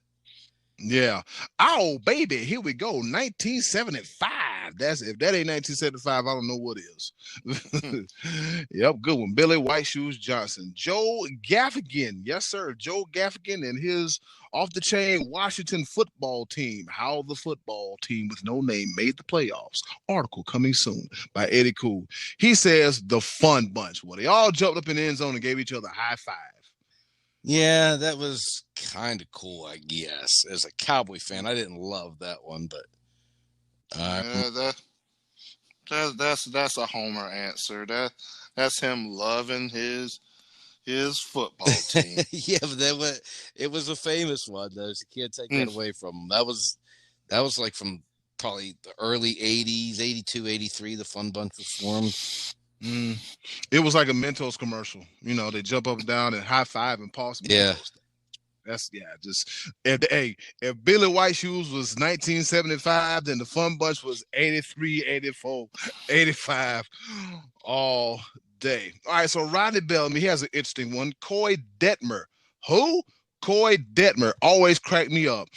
Yeah. Oh, baby, here we go. 1975. If that ain't 1975, I don't know what is. Yep, good one. Billy White Shoes Johnson. Joe Gaffigan. Yes, sir. Joe Gaffigan and his off-the-chain Washington football team. How the football team with no name made the playoffs. Article coming soon by Eddie Cool. He says the fun bunch. Well, they all jumped up in the end zone and gave each other a high five. Yeah, that was kind of cool, I guess. As a Cowboy fan, I didn't love that one, but that's a homer answer. That's him loving his football team. Yeah, but it was a famous one, though. So you can't take that away from him. That was like from probably the early 80s, 82, 83, the Fun Bunch was formed. It was like a Mentos commercial. They jump up and down and high five and pause. Yeah. Just if Billy White Shoes was 1975, then the Fun Bunch was 83, 84, 85 all day. All right, so Rodney Bellamy, he has an interesting one. Coy Detmer. Who? Coy Detmer always cracked me up.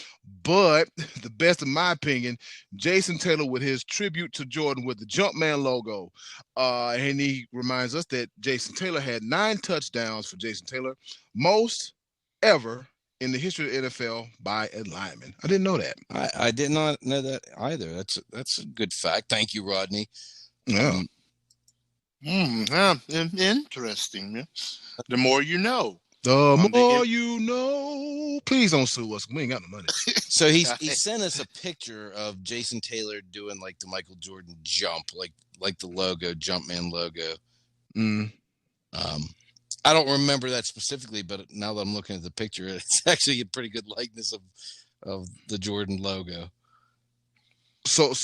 But the best, in my opinion, Jason Taylor with his tribute to Jordan with the Jumpman logo. And he reminds us that Jason Taylor had 9 touchdowns for Jason Taylor, most ever in the history of the NFL by a lineman. I didn't know that. I did not know that either. That's a good fact. Thank you, Rodney. Yeah. Interesting. The more you know. The more you know. Please don't sue us. We ain't got no money. So he sent us a picture of Jason Taylor doing like the Michael Jordan jump, like the logo, Jumpman logo. I don't remember that specifically, but now that I'm looking at the picture, it's actually a pretty good likeness of the Jordan logo. So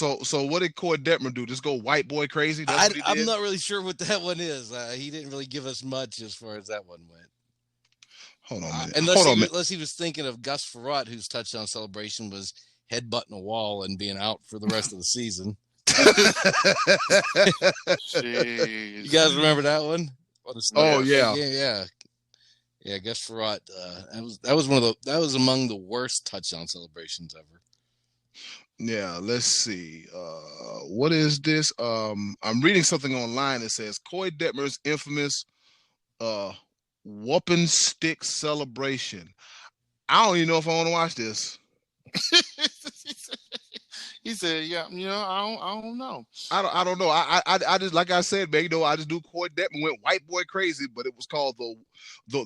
what did Coy Detmer do? Just go white boy crazy? I'm not really sure what that one is. He didn't really give us much as far as that one went. Hold on a minute. Unless he was thinking of Gus Frerotte, whose touchdown celebration was headbutting a wall and being out for the rest of the season. You guys remember that one? Oh yeah. Yeah. Gus Frerotte. That was among the worst touchdown celebrations ever. Yeah, let's see. What is this? I'm reading something online that says Coy Detmer's infamous whooping stick celebration. I don't even know if I want to watch this. He said, "Yeah, I don't know. I don't know. I just, like I said, man, I just do Coy Detmer went white boy crazy, but it was called the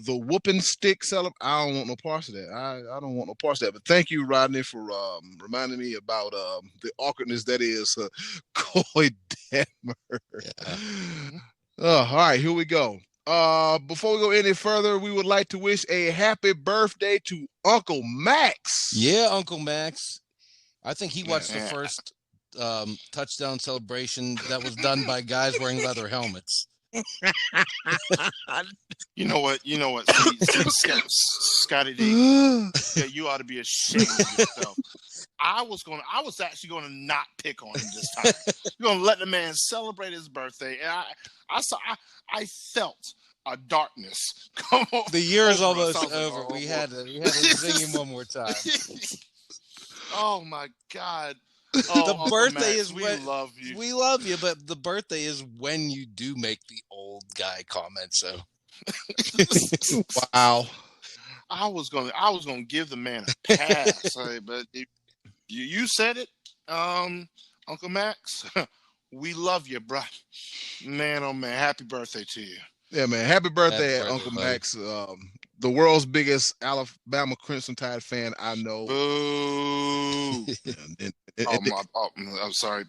whooping stick celebration. I don't want no parts of that. I don't want no parts of that. But thank you, Rodney, for reminding me about the awkwardness that is Coy Detmer. Yeah. All right, here we go. Before we go any further, we would like to wish a happy birthday to Uncle Max. Yeah, Uncle Max. I think he watched the first touchdown celebration that was done by guys wearing leather helmets. You know what? Scotty D, yeah, you ought to be ashamed of yourself. I was actually going to not pick on him this time. You're going to let the man celebrate his birthday, and I felt a darkness come over. The year is almost over. We had to sing him one more time. Oh my God! The birthday is we love you. We love you, but the birthday is when you do make the old guy comment. So, wow. I was gonna give the man a pass, but you said it, Uncle Max. We love you, bro. Man, oh man, happy birthday to you. Yeah, man. Happy birthday, Uncle Max. The world's biggest Alabama Crimson Tide fan I know. Boo. I'm sorry.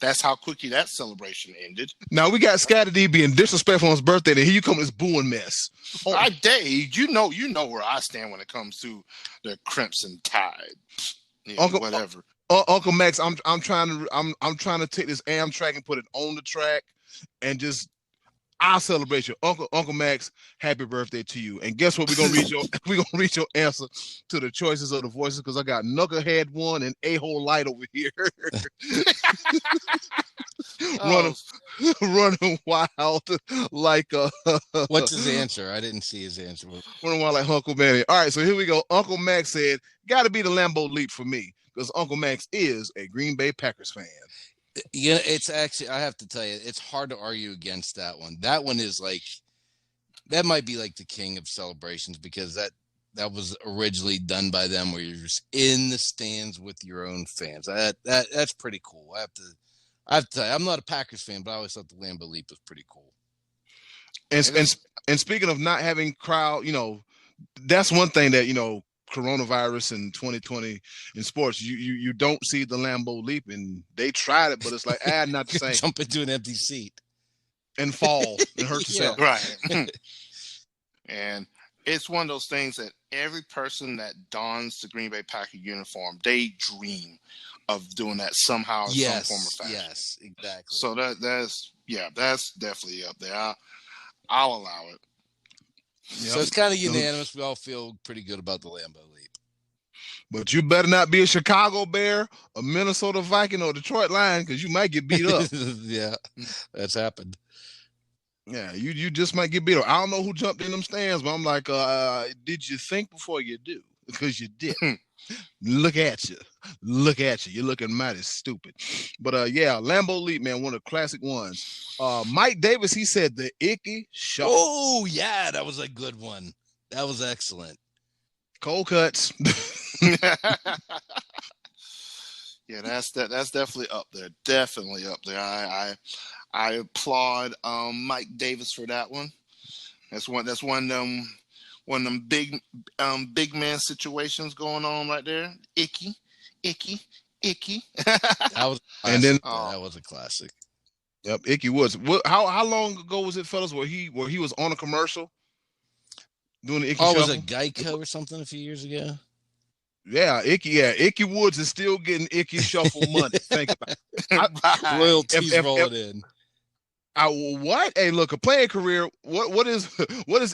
That's how quickly that celebration ended. Now we got Scotty D being disrespectful on his birthday, and here you come with this booing mess. You know where I stand when it comes to the Crimson Tide. Yeah, whatever. Uncle Max, I'm trying to take this Amtrak and put it on the track and just I'll celebrate you. Uncle Max, happy birthday to you. And guess what? We're gonna reach your answer to the choices of the voices because I got Knucklehead 1 and A-hole light over here. running wild like what's his answer? I didn't see his answer. Running wild like Uncle Manny. All right, so here we go. Uncle Max said, gotta be the Lambeau Leap for me, because Uncle Max is a Green Bay Packers fan. Yeah, it's actually, I have to tell you, it's hard to argue against that one. That one is like, that might be like the king of celebrations because that was originally done by them where you're just in the stands with your own fans. That's pretty cool. I have to tell you, I'm not a Packers fan, but I always thought the Lambeau Leap was pretty cool. And speaking of not having crowd, that's one thing that, coronavirus in 2020 in sports, you don't see the Lambeau Leap, and they tried it, but it's like not the same. Jump into an empty seat and fall and hurt yourself. Right. And it's one of those things that every person that dons the Green Bay Packer uniform, they dream of doing that somehow in some form or fashion. Yes, exactly. So that's definitely up there. I'll allow it. So it's kind of unanimous. We all feel pretty good about the Lambeau leap. But you better not be a Chicago Bear, a Minnesota Viking, or Detroit Lion, because you might get beat up. Yeah, that's happened. Yeah, you just might get beat up. I don't know who jumped in them stands, but I'm like, did you think before you do? Because you did. Look at you. Look at you. You're looking mighty stupid. But yeah, Lambeau Leap, man, one of the classic ones. Mike Davis, he said the icky shuffle. Oh, yeah, that was a good one. That was excellent. Cold cuts. Yeah, that's definitely up there. Definitely up there. I applaud Mike Davis for that one. That's one of them big man situations going on right there. Icky. That was and then that was a classic. Yep, Icky Woods. How long ago was it, fellas, where he was on a commercial doing the Icky shuffle? Was it Geico or something a few years ago? Yeah, Icky Woods is still getting Icky shuffle money. Think about it. Royalties rolling in. What? Hey, look, a playing career. What is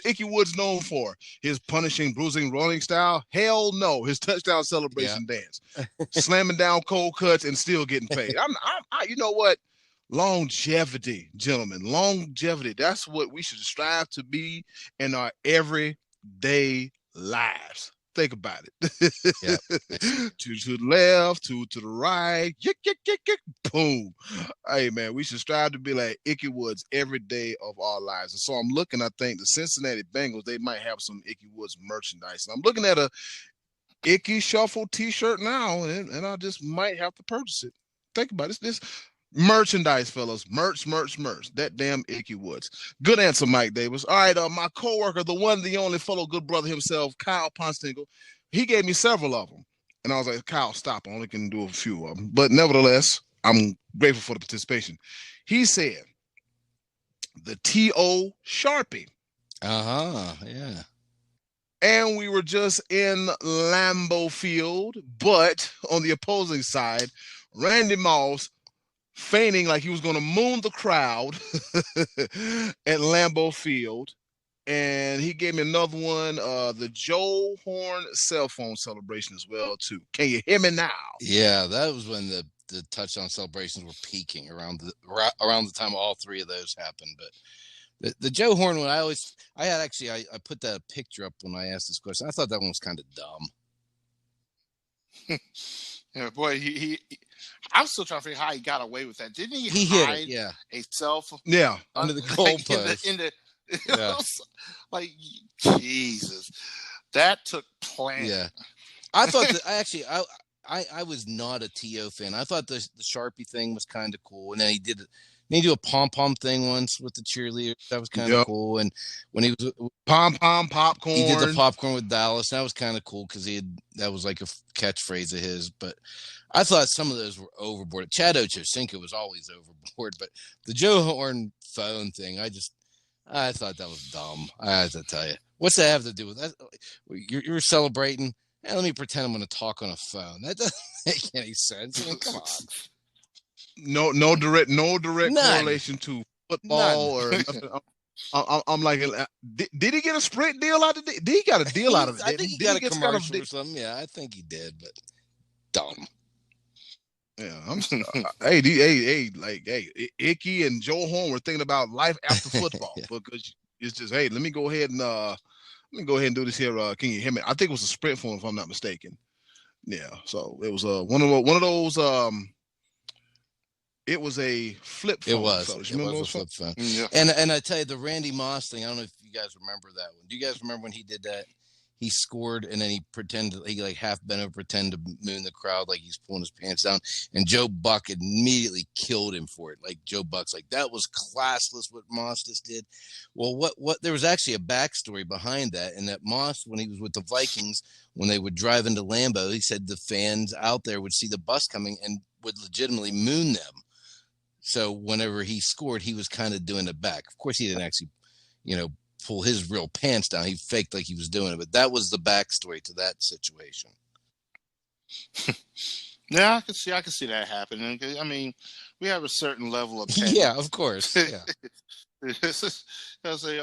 Icky Woods known for? His punishing, bruising, rolling style? Hell no. His touchdown celebration dance, slamming down cold cuts and still getting paid. You know what? Longevity, gentlemen. Longevity. That's what we should strive to be in our everyday lives. Think about it. Yep. to the left, to the right, boom. Hey man, we should strive to be like Icky Woods every day of our lives. And so I'm looking, I think the Cincinnati Bengals, they might have some Icky Woods merchandise. And I'm looking at a Icky Shuffle t-shirt now, and I just might have to purchase it. Think about it. This merchandise, fellas. Merch. That damn Icky Woods. Good answer, Mike Davis. All right, my coworker, the one, the only fellow good brother himself, Kyle Ponstinkle, he gave me several of them. And I was like, Kyle, stop. I only can do a few of them. But nevertheless, I'm grateful for the participation. He said, the T.O. Sharpie. Yeah. And we were just in Lambeau Field, but on the opposing side, Randy Moss feigning like he was going to moon the crowd at Lambeau Field. And he gave me another one, the Joe Horn cell phone celebration as well, too. Can you hear me now? Yeah, that was when the touchdown celebrations were peaking around the time all three of those happened. But the Joe Horn one, I put that picture up when I asked this question. I thought that one was kind of dumb. Yeah, boy, he I'm still trying to figure out how he got away with that. Didn't he hide hit it, a cell phone? Yeah, under the goalpost. Like Jesus, that took planning. Yeah, I thought that I was not a T.O. fan. I thought the Sharpie thing was kind of cool, and then he did a pom pom thing once with the cheerleader. That was kind of cool. And when he was pom pom popcorn, he did the popcorn with Dallas. That was kind of cool because that was like a catchphrase of his. But I thought some of those were overboard. Chad Ochocinco was always overboard, but the Joe Horn phone thing, I thought that was dumb. I have to tell you, what's that have to do with that? You're celebrating. Hey, let me pretend I'm going to talk on a phone. That doesn't make any sense. I mean, come on. No direct correlation to football or nothing. I'm like, did he get a Sprint deal out of it? Did he got a deal out of it? I think he got a commercial or something. Yeah, I think he did, but dumb. Yeah, Icky and Joe Horn were thinking about life after football because it's just, hey, let me go ahead and do this here. Can you hear me? I think it was a Sprint phone, if I'm not mistaken. Yeah, so it was one of those. It was a flip phone. It was a flip phone. Yeah. And I tell you, the Randy Moss thing, I don't know if you guys remember that one. Do you guys remember when he did that? He scored and then he like half bent over, pretend to moon the crowd like he's pulling his pants down. And Joe Buck immediately killed him for it. Like Joe Buck's like, that was classless what Moss just did. Well, what there was actually a backstory behind that, and that Moss, when he was with the Vikings, when they would drive into Lambeau, he said the fans out there would see the bus coming and would legitimately moon them. So whenever he scored, he was kind of doing it back. Of course, he didn't actually, pull his real pants down. He faked like he was doing it, but that was the backstory to that situation. Yeah, I can see that happening. I mean, we have a certain level of yeah, of course. Yeah. I'll say,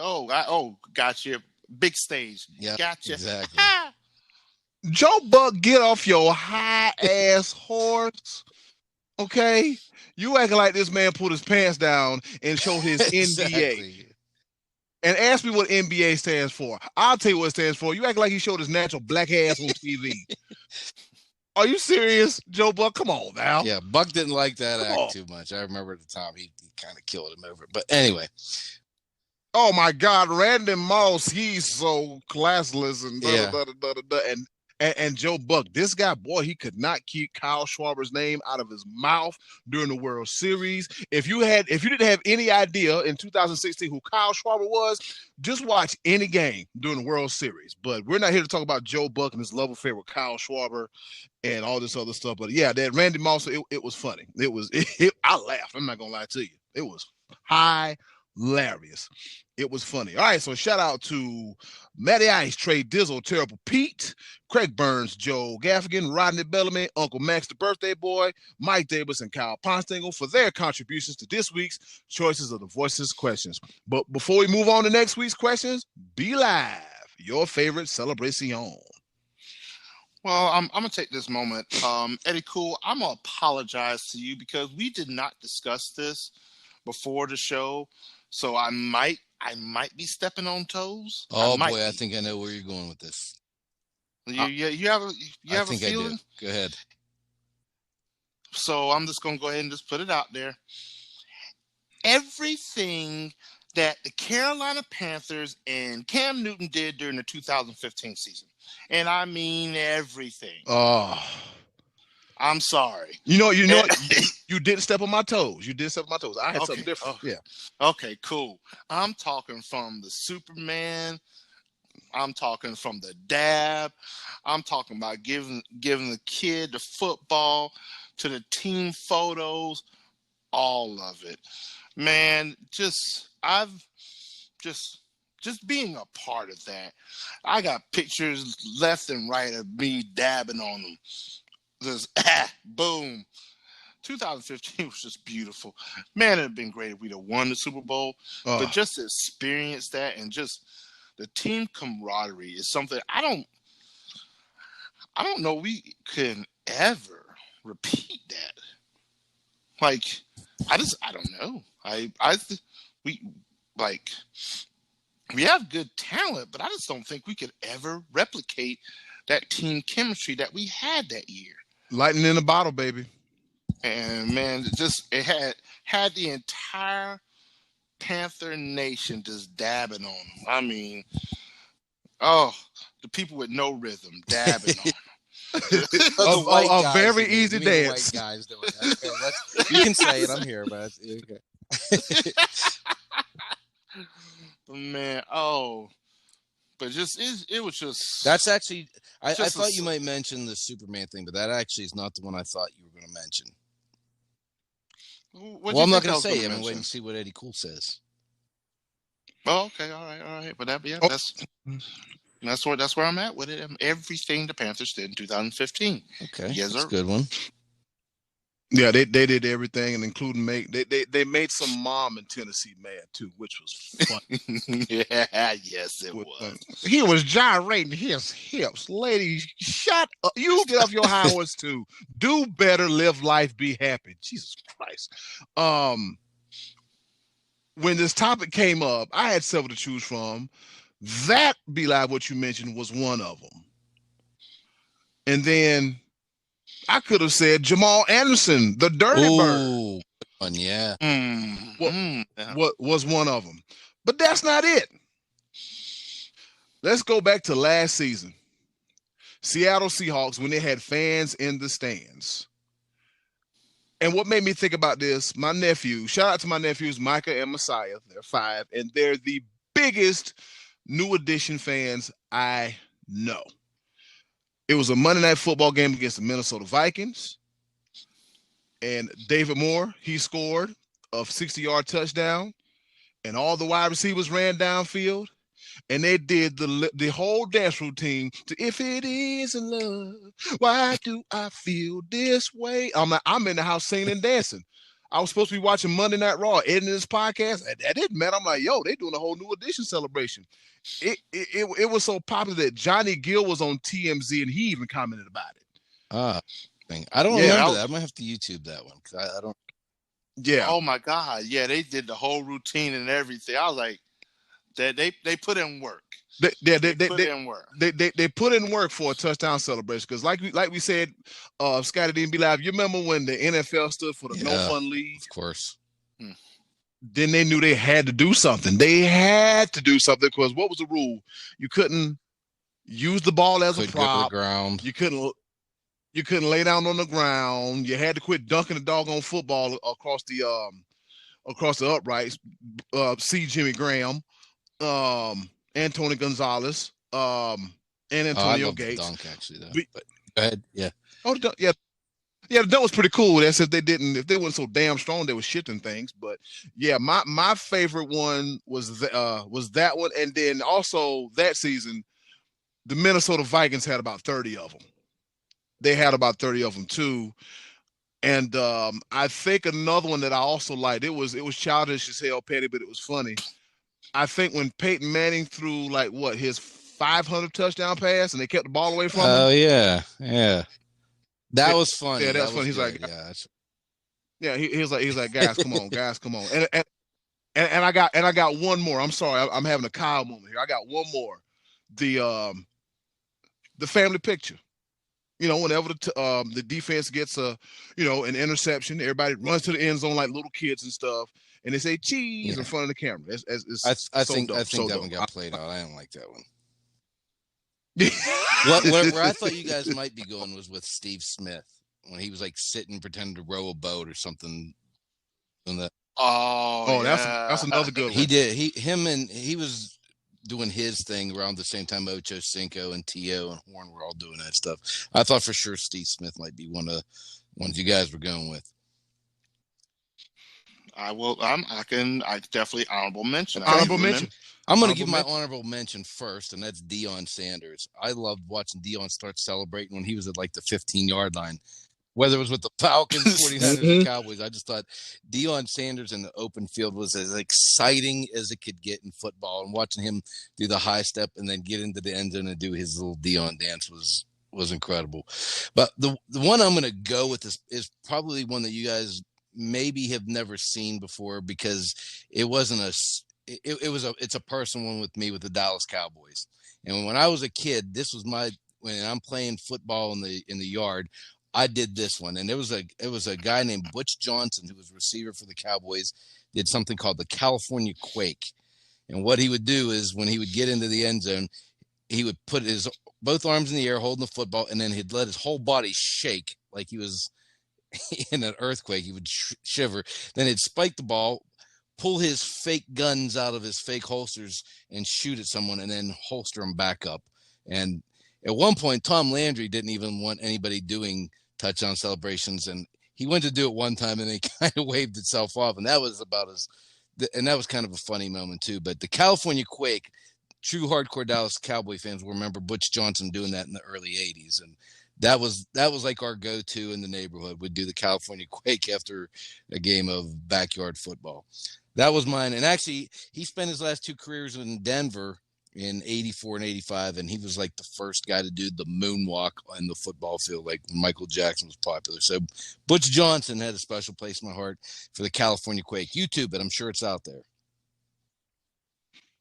got you. big stage. Yeah, Gotcha. exactly. Joe Buck, get off your high ass horse. Okay? You acting like this man pulled his pants down and showed his NBA. Exactly. And ask me what NBA stands for. I'll tell you what it stands for. You act like he showed his natural black ass on TV. Are you serious, Joe Buck? Come on now. Yeah, Buck didn't like that Come act on. too much. I remember at the time he kind of killed him over it. But anyway, Oh my God, Randy Moss, he's so classless and Yeah. and Joe Buck, this guy, boy, he could not keep Kyle Schwarber's name out of his mouth during the World Series. If you didn't have any idea in 2016 who Kyle Schwarber was, just watch any game during the World Series. But we're not here to talk about Joe Buck and his love affair with Kyle Schwarber and all this other stuff. But yeah, that Randy Moss, it was funny. I laughed. I'm not gonna lie to you. It was hilarious. It was funny. All right, so shout out to Matty Ice, Trey Dizzle, Terrible Pete, Craig Burns, Joe Gaffigan, Rodney Bellamy, Uncle Max the Birthday Boy, Mike Davis, and Kyle Ponstingle for their contributions to this week's Choices of the Voices questions. But before we move on to next week's questions, be live, your favorite celebration. Well, I'm gonna take this moment, Eddie Cool. I'm gonna apologize to you because we did not discuss this before the show, so I might be stepping on toes. oh boy, be. I think I know where you're going with this. You have I a think feeling? I do. Go ahead. So I'm just gonna go ahead and just put it out there. Everything that the Carolina Panthers and Cam Newton did during the 2015 season, and I mean everything. Oh, I'm sorry. you didn't step on my toes. You did step on my toes. I had something different. Oh, yeah. Okay, cool. I'm talking from the Superman. I'm talking from the dab. I'm talking about giving the kid the football, to the team photos, all of it. Man, just being a part of that. I got pictures left and right of me dabbing on them. Just boom. 2015 was just beautiful. Man, it'd have been great if we'd have won the Super Bowl. But just to experience that and just the team camaraderie is something I don't know we can ever repeat that. Like, I don't know. We have good talent, but I just don't think we could ever replicate that team chemistry that we had that year. Lightning in a bottle, baby. And man, it had the entire Panther Nation just dabbing on them. I mean, the people with no rhythm dabbing on them. A very easy dance. White guys doing that. Okay, you can say it. I'm here, but okay. Man, but it was just. That's actually. I thought you might mention the Superman thing, but that actually is not the one I thought you were going to mention. Well, I'm not going to say it. I'm waiting to see what Eddie Cool says. Oh, okay, all right. But that's where I'm at with it. Everything the Panthers did in 2015. Okay, yes, that's sir. a good one. Yeah, they did everything, and including they made some mom in Tennessee mad too, which was fun. Yeah, yes, it was. He was gyrating his hips. Lady, shut up. You get off your high horse too. Do better, live life, be happy. Jesus Christ. When this topic came up, I had several to choose from. That Be Live, what you mentioned, was one of them. And then I could have said Jamal Anderson, the Dirty Bird. One, yeah. What was one of them? But that's not it. Let's go back to last season. Seattle Seahawks, when they had fans in the stands. And what made me think about this, my nephew, shout out to my nephews, Micah and Messiah. They're 5, and they're the biggest New Edition fans I know. It was a Monday Night Football game against the Minnesota Vikings. And David Moore, he scored a 60-yard touchdown. And all the wide receivers ran downfield. And they did the whole dance routine to If It Isn't Love, Why Do I Feel This Way? I'm in the house singing and dancing. I was supposed to be watching Monday Night Raw, editing this podcast. I didn't, man. I'm like, yo, they doing a whole new edition celebration. It was so popular that Johnny Gill was on TMZ and he even commented about it. I don't Yeah, remember that. I might have to YouTube that one because I don't. Yeah. Oh my God. Yeah, they did the whole routine and everything. I was like, they put in work. They put in work. They put in work for a touchdown celebration because, like we said, Scotty didn't be live. You remember when the NFL stood for the No Fun League? Of course. Then they knew they had to do something. They had to do something because what was the rule? You couldn't use the ball as a prop. Ground. You couldn't lay down on the ground. You had to quit dunking the doggone football across the uprights. See Jimmy Graham. Antonio Gonzalez, and Antonio Gates. The dunk, actually, though. But go ahead. Yeah. Oh, yeah. The dunk was pretty cool. That's if they weren't so damn strong, they were shifting things. But yeah, my favorite one was that one, and then also that season, the Minnesota Vikings had about 30 of them. They had about 30 of them too. And I think another one that I also liked, it was childish as hell, petty, but it was funny. I think when Peyton Manning threw his 500 touchdown pass and they kept the ball away from him. Oh yeah. That was funny. Yeah, that was funny. He's good. Like, yeah, he's like, guys, come on, and I got one more. I'm sorry, I'm having a Kyle moment here. I got one more. The family picture. Whenever the defense gets an interception, everybody runs to the end zone like little kids and stuff. And they say cheese in front of the camera. I think that one got played out. I didn't like that one. Where I thought you guys might be going was with Steve Smith when he was like sitting pretending to row a boat or something. That's another good one. He did. He was doing his thing around the same time Ocho Cinco and Tio and Horn were all doing that stuff. I thought for sure Steve Smith might be one of the ones you guys were going with. I definitely honorable mention. I'm going to give my honorable mention first, and that's Deion Sanders. I loved watching Deion start celebrating when he was at like the 15-yard line, whether it was with the Falcons, 49ers, or Cowboys. I just thought Deion Sanders in the open field was as exciting as it could get in football, and watching him do the high step and then get into the end zone and do his little Deion dance was incredible. But the one I'm going to go with is probably one that you guys maybe have never seen before because it's a personal one with me with the Dallas Cowboys. And when I was a kid, this was when I'm playing football in the yard, I did this one. And it was a guy named Butch Johnson who was receiver for the Cowboys, did something called the California Quake. And what he would do is when he would get into the end zone, he would put his both arms in the air holding the football, and then he'd let his whole body shake like he was in an earthquake. He would shiver. Then he'd spike the ball, pull his fake guns out of his fake holsters and shoot at someone and then holster them back up. And at one point, Tom Landry didn't even want anybody doing touchdown celebrations. And he went to do it one time and it kind of waved itself off. And that was that was kind of a funny moment too. But the California Quake, true hardcore Dallas Cowboy fans will remember Butch Johnson doing that in the early 80s. And that was like our go-to in the neighborhood. We'd do the California Quake after a game of backyard football. That was mine. And actually, he spent his last two careers in Denver in 84 and 85, and he was like the first guy to do the moonwalk on the football field, like when Michael Jackson was popular. So Butch Johnson had a special place in my heart for the California Quake. YouTube it. I'm sure it's out there.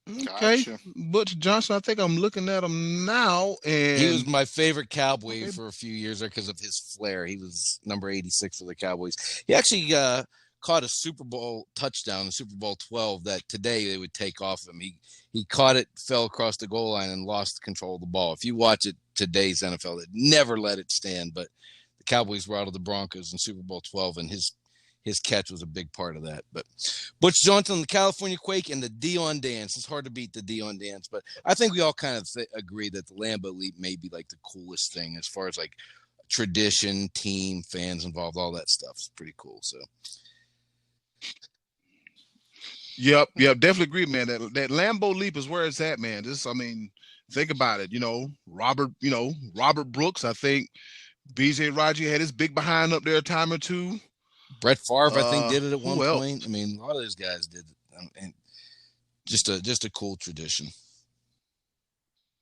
Okay, gotcha. Butch Johnson, I think I'm looking at him now, and he was my favorite Cowboy for a few years there because of his flair. He was number 86 for the Cowboys. He actually caught a Super Bowl touchdown in Super Bowl 12 that today they would take off him. He caught it, fell across the goal line, and lost control of the ball. If you watch it today's NFL, it never let it stand. But the Cowboys were out of the Broncos in Super Bowl 12, and his catch was a big part of that. But Butch Johnson, the California Quake, and the Deion dance. It's hard to beat the Deion dance, but I think we all kind of agree that the Lambeau Leap may be like the coolest thing as far as like tradition, team, fans involved, all that stuff. It's pretty cool. So. Yep, definitely agree, man. That Lambeau Leap is where it's at, man. Think about it. Robert Brooks. I think BJ Raji had his big behind up there a time or two. Brett Favre, I think, did it at one Who else? point. I mean, a lot of those guys did it. And just a cool tradition.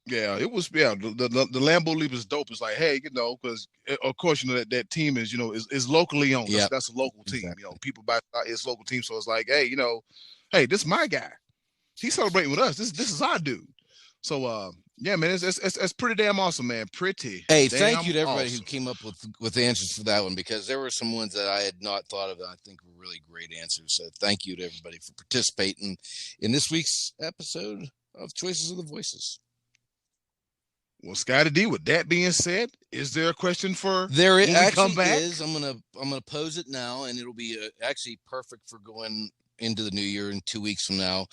Yeah, it was. Yeah, the Lambeau Leap is dope. It's like, hey, because of course, that team is locally owned. Yep. That's a local team. Exactly. People buy it's local team, so it's like, hey, hey, this is my guy. He's celebrating with us. This is our dude. So, yeah, man, it's pretty damn awesome, man. Pretty. Hey, damn thank you to everybody awesome. who came up with answers for that one, because there were some ones that I had not thought of that I think were really great answers. So thank you to everybody for participating in this week's episode of Choices of the Voices. Well, Scotty D, with that being said, is there a question for there? It when actually we come back? is. I'm gonna pose it now, and it'll be actually perfect for going into the new year in 2 weeks from now.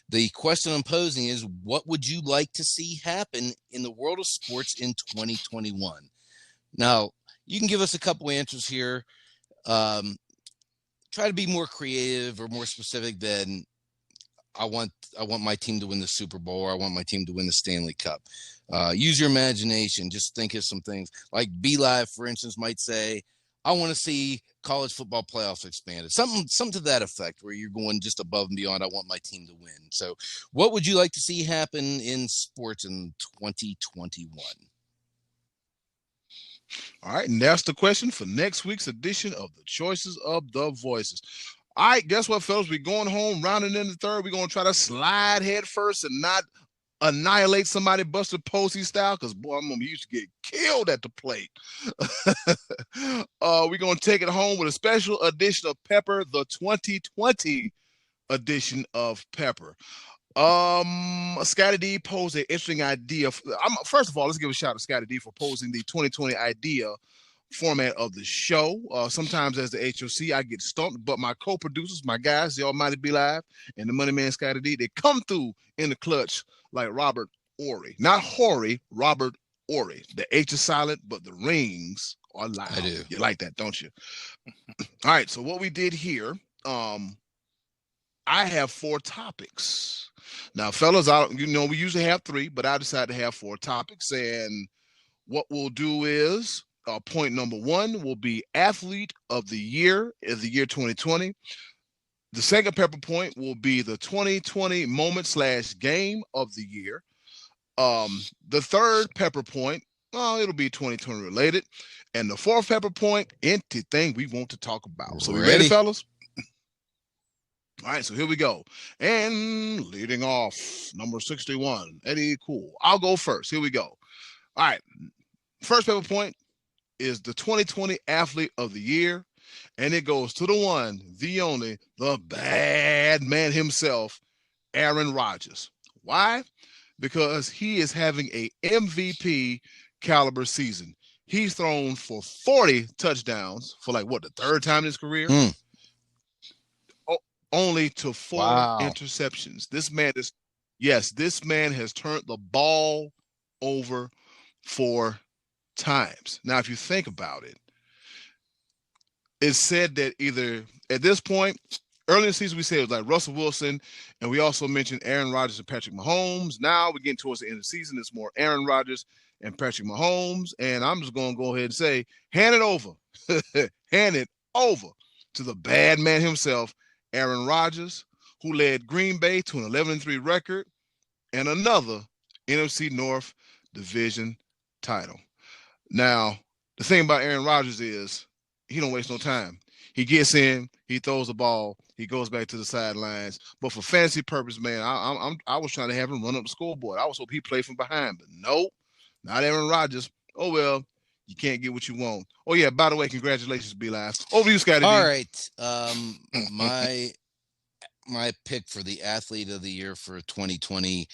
The question I'm posing is, what would you like to see happen in the world of sports in 2021? Now, you can give us a couple answers here. Try to be more creative or more specific than I want my team to win the Super Bowl, or I want my team to win the Stanley Cup. Use your imagination. Just think of some things. Like Be Live, for instance, might say, I want to see college football playoffs expanded. Something to that effect, where you're going just above and beyond. I want my team to win. So what would you like to see happen in sports in 2021? All right, and that's the question for next week's edition of the Choices of the Voices. All right, guess what, fellas? We're going home, rounding in the third. We're going to try to slide head first and not annihilate somebody Buster Posey style, because, boy, I'm going to used to get killed at the plate. We're going to take it home with a special edition of Pepper, the 2020 edition of Pepper. Scotty D posed an interesting idea. First of all, let's give a shout out to Scotty D for posing the 2020 idea format of the show. Sometimes as the HOC, I get stumped, but my co-producers, my guys, the Almighty Be Live and the Money Man Scotty D, they come through in the clutch like Robert Horry. Not Horry, Robert Horry. The H is silent, but the rings are loud. I do. You like that, don't you? All right, so what we did here, I have 4 topics. Now, fellas, we usually have 3, but I decided to have 4 topics, and what we'll do is point number 1 will be Athlete of the Year in the year 2020. The second pepper point will be the 2020 moment/game of the year. The third pepper point, it'll be 2020 related. And the fourth pepper point, anything we want to talk about. So we ready, fellas? All right, so here we go. And leading off, number 61, Eddie Cool. I'll go first. Here we go. All right. First pepper point is the 2020 Athlete of the Year, and it goes to the one, the only, the bad man himself, Aaron Rodgers. Why? Because he is having a MVP caliber season. He's thrown for 40 touchdowns for the third time in his career. Only to 4 interceptions. This man has turned the ball over 4 times. Now, if you think about it, it's said that either at this point, early in the season, we said it was like Russell Wilson, and we also mentioned Aaron Rodgers and Patrick Mahomes. Now we're getting towards the end of the season. It's more Aaron Rodgers and Patrick Mahomes, and I'm just going to go ahead and say, hand it over to the bad man himself, Aaron Rodgers, who led Green Bay to an 11-3 record and another NFC North division title. Now, the thing about Aaron Rodgers is he don't waste no time. He gets in, he throws the ball, he goes back to the sidelines. But for fantasy purpose, man, I was trying to have him run up the scoreboard. I was hoping he played from behind, but nope, not Aaron Rodgers. Oh, well, you can't get what you want. Oh, yeah, by the way, congratulations, Be Live. Over to you, Scotty. All right. My pick for the Athlete of the Year for 2020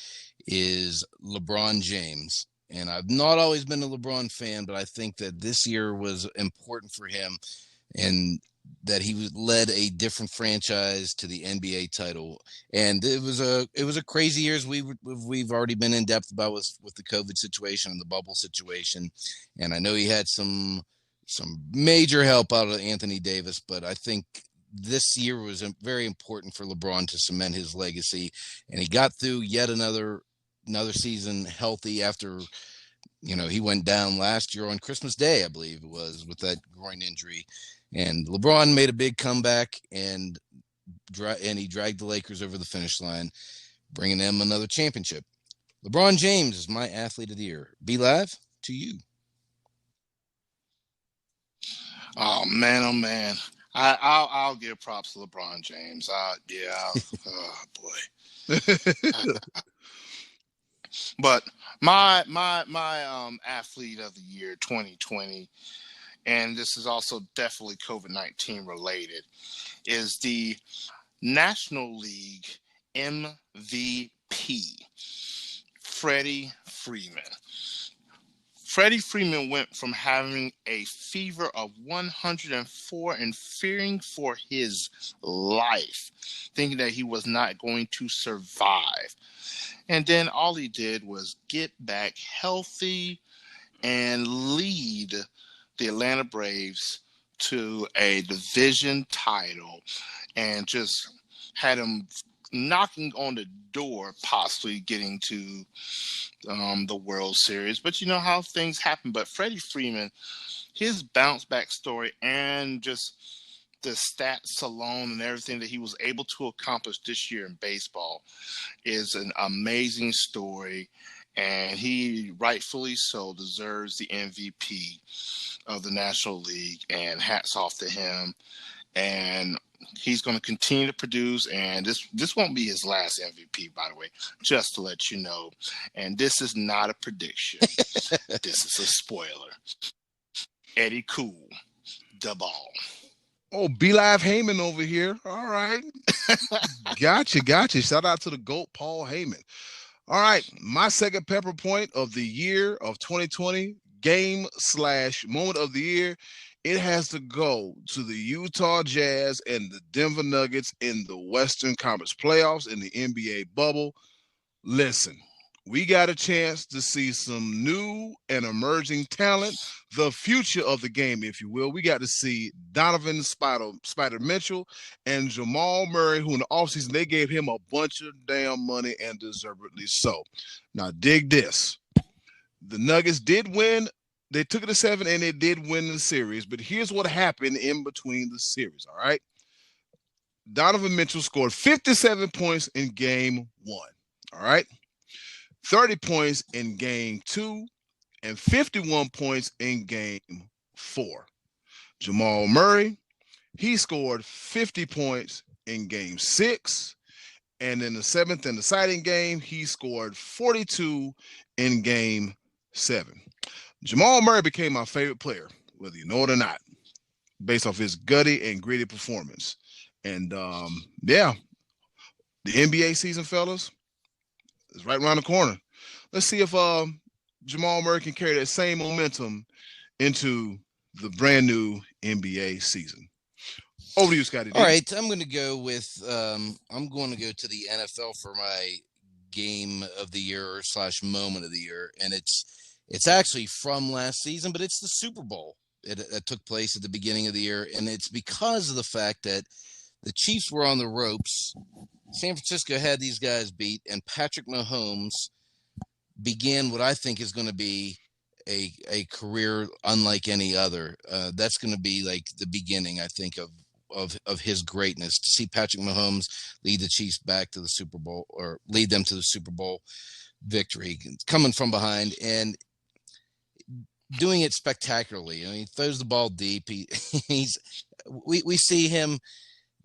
is LeBron James. And I've not always been a LeBron fan, but I think that this year was important for him, and that he led a different franchise to the NBA title. And it was a crazy year, as we've already been in depth about with the COVID situation and the bubble situation. And I know he had some major help out of Anthony Davis, but I think this year was very important for LeBron to cement his legacy. And he got through yet another season healthy after, he went down last year on Christmas Day, I believe it was, with that groin injury. And LeBron made a big comeback, and he dragged the Lakers over the finish line, bringing them another championship. LeBron James is my athlete of the year. Be live to you. Oh man. I'll give props to LeBron James. Oh boy. But my athlete of the year 2020, and this is also definitely COVID-19 related, is the National League MVP, Freddie Freeman. Freddie Freeman went from having a fever of 104 and fearing for his life, thinking that he was not going to survive. And then all he did was get back healthy and lead the Atlanta Braves to a division title, and just had him knocking on the door, possibly getting to the World Series. But you know how things happen. But Freddie Freeman, his bounce back story, and just the stats alone and everything that he was able to accomplish this year in baseball is an amazing story. And he rightfully so deserves the MVP of the National League, and hats off to him. And he's going to continue to produce, and this won't be his last MVP, by the way, just to let you know. And this is not a prediction. This is a spoiler. Eddie Cool, Dabo. Oh, Be Live Heyman over here. All right. Gotcha. Shout out to the GOAT, Paul Heyman. All right. My second pepper point of the year of 2020, game/moment of the year, it has to go to the Utah Jazz and the Denver Nuggets in the Western Conference playoffs in the NBA bubble. Listen, we got a chance to see some new and emerging talent, the future of the game, if you will. We got to see Donovan Spider Mitchell and Jamal Murray, who in the offseason, they gave him a bunch of damn money, and deservedly so. Now, dig this. The Nuggets did win. They took it to 7, and they did win the series. But here's what happened in between the series, all right? Donovan Mitchell scored 57 points in game 1, all right? 30 points in game 2, and 51 points in game 4. Jamal Murray, he scored 50 points in game 6. And in the 7th and deciding game, he scored 42 in game 7. Jamal Murray became my favorite player, whether you know it or not, based off his gutty and gritty performance. And the NBA season, fellas, is right around the corner. Let's see if Jamal Murray can carry that same momentum into the brand new NBA season. Over to you, Scotty D. All right, I'm going to go to the NFL for my game of the year / moment of the year, and it's actually from last season, but it's the Super Bowl that took place at the beginning of the year, and it's because of the fact that the Chiefs were on the ropes. San Francisco had these guys beat, and Patrick Mahomes began what I think is going to be a career unlike any other. That's going to be like the beginning, I think, of his greatness. To see Patrick Mahomes lead the Chiefs back to the Super Bowl, or lead them to the Super Bowl victory, coming from behind and doing it spectacularly. I mean, he throws the ball deep. We see him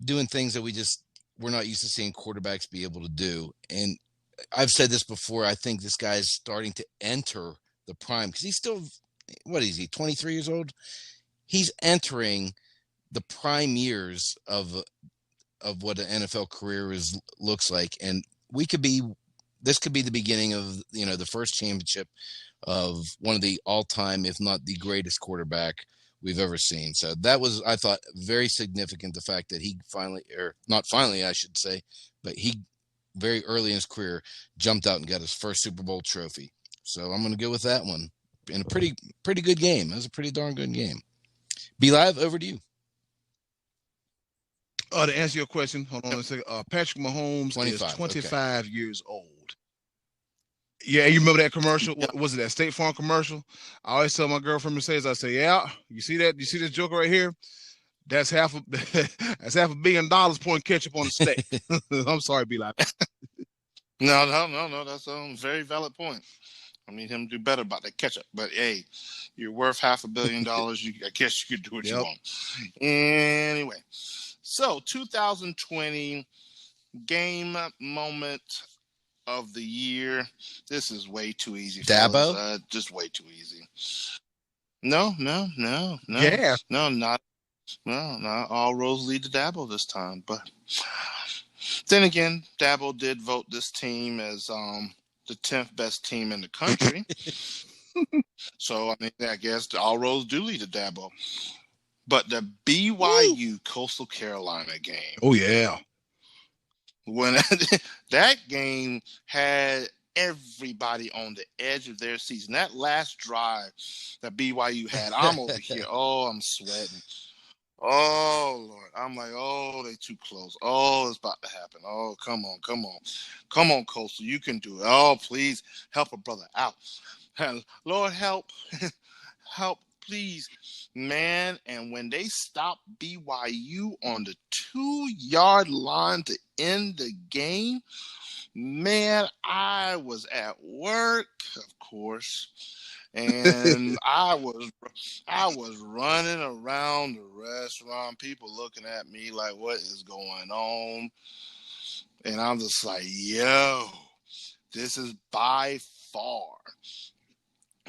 doing things that we're not used to seeing quarterbacks be able to do. And I've said this before, I think this guy's starting to enter the prime, because he's still, what is he, 23 years old? He's entering the prime years of what an NFL career looks like. And this could be the beginning of, the first championship of one of the all-time, if not the greatest quarterback we've ever seen. So that was, I thought, very significant, the fact that he finally, or not finally, I should say, but he very early in his career jumped out and got his first Super Bowl trophy. So I'm going to go with that one. In a pretty good game. It was a pretty darn good game. Be Live, over to you. To answer your question, hold on a second. Patrick Mahomes is 25 years old. Yeah, you remember that commercial? Yep. Was it that State Farm commercial? I always tell my girlfriend Mercedes, I say, yeah, you see that? You see this joker right here? That's half a that's $500 million pouring ketchup on a steak. I'm sorry, be like. No. That's a very valid point. I need him to do better about that ketchup. But hey, you're worth $500 million. I guess you could do what you want. Anyway, so 2020 game moment of the year. This is way too easy. Dabo? Just way too easy. No. Yeah. No, not all roads lead to Dabo this time. But then again, Dabo did vote this team as the 10th best team in the country. So, I mean, I guess all roads do lead to Dabo. But the BYU Coastal Carolina game. Oh, yeah. When that game had everybody on the edge of their seats. And that last drive that BYU had, I'm over here. Oh, I'm sweating. Oh, Lord. I'm like, oh, they too close. Oh, it's about to happen. Oh, come on. Come on, Coastal. You can do it. Oh, please help a brother out. Lord, help. Help, please. Man, and when they stopped BYU on the 2-yard line to end the game, man, I was at work, of course, and I was running around the restaurant, people looking at me like, what is going on? And I'm just like, yo, this is by far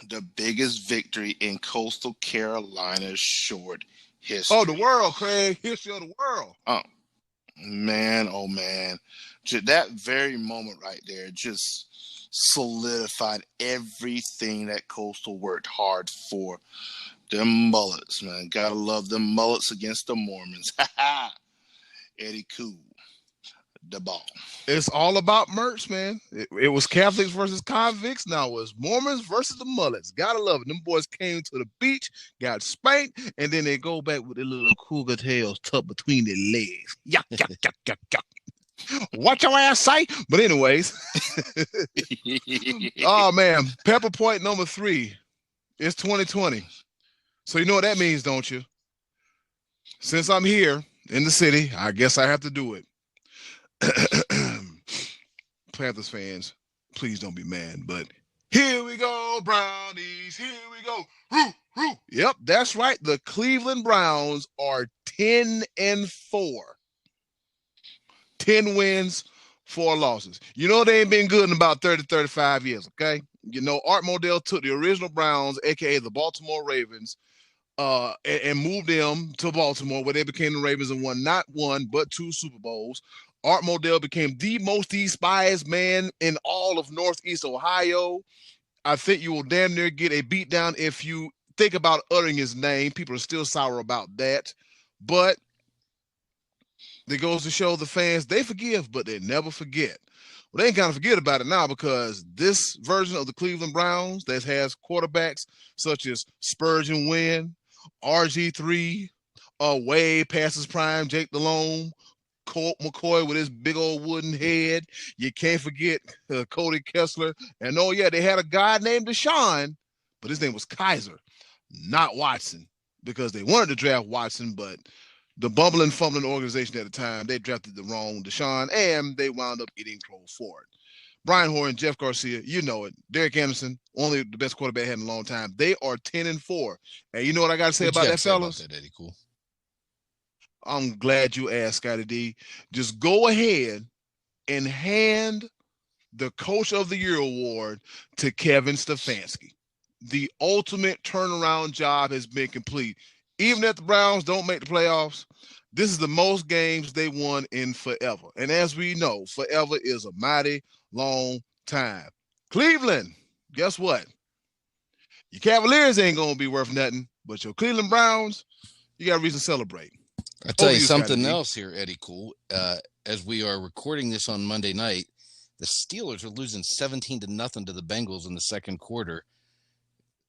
the biggest victory in Coastal Carolina's short history. Oh, the world, Craig. History of the world. Oh, man. That very moment right there just solidified everything that Coastal worked hard for. Them mullets, man. Gotta love them mullets against the Mormons. Eddie Cool. The ball. It's all about merch, man. It was Catholics versus convicts. Now it's Mormons versus the mullets. Gotta love it. Them boys came to the beach, got spanked, and then they go back with their little cougar tails tucked between their legs. Yuck. Watch your ass, sight. But anyways. Oh, man. Pepper point number 3. It's 2020. So you know what that means, don't you? Since I'm here in the city, I guess I have to do it. Panthers fans, please don't be mad, but here we go, Brownies. Here we go. Roo. Yep, that's right. The Cleveland Browns are 10-4. 10 wins, 4 losses. You know they ain't been good in about 30, 35 years, okay? You know, Art Modell took the original Browns, a.k.a. the Baltimore Ravens, and moved them to Baltimore, where they became the Ravens and won not 1, but 2 Super Bowls. Art Modell became the most despised man in all of Northeast Ohio. I think you will damn near get a beatdown if you think about uttering his name. People are still sour about that. But it goes to show the fans, they forgive, but they never forget. Well, they ain't kind of forget about it now because this version of the Cleveland Browns that has quarterbacks such as Spurgeon Wynn, RG3, way past his prime, Jake Delhomme, Colt McCoy with his big old wooden head. You can't forget Cody Kessler. And oh, yeah, they had a guy named Deshaun, but his name was Kaiser, not Watson, because they wanted to draft Watson, but the bumbling, fumbling organization at the time, they drafted the wrong Deshaun, and they wound up eating crow for it. Brian Hoyer, Jeff Garcia, you know it. Derek Anderson, only the best quarterback had in a long time. They are 10-4. And you know what I got to say about that, fellas? About that, Eddie Cool? I'm glad you asked, Scotty D. Just go ahead and hand the Coach of the Year award to Kevin Stefanski. The ultimate turnaround job has been complete. Even if the Browns don't make the playoffs, this is the most games they won in forever. And as we know, forever is a mighty long time. Cleveland, guess what? Your Cavaliers ain't going to be worth nothing, but your Cleveland Browns, you got a reason to celebrate. I'll tell you something else here, Eddie Cool. As we are recording this on Monday night, the Steelers are losing 17-0 to the Bengals in the second quarter.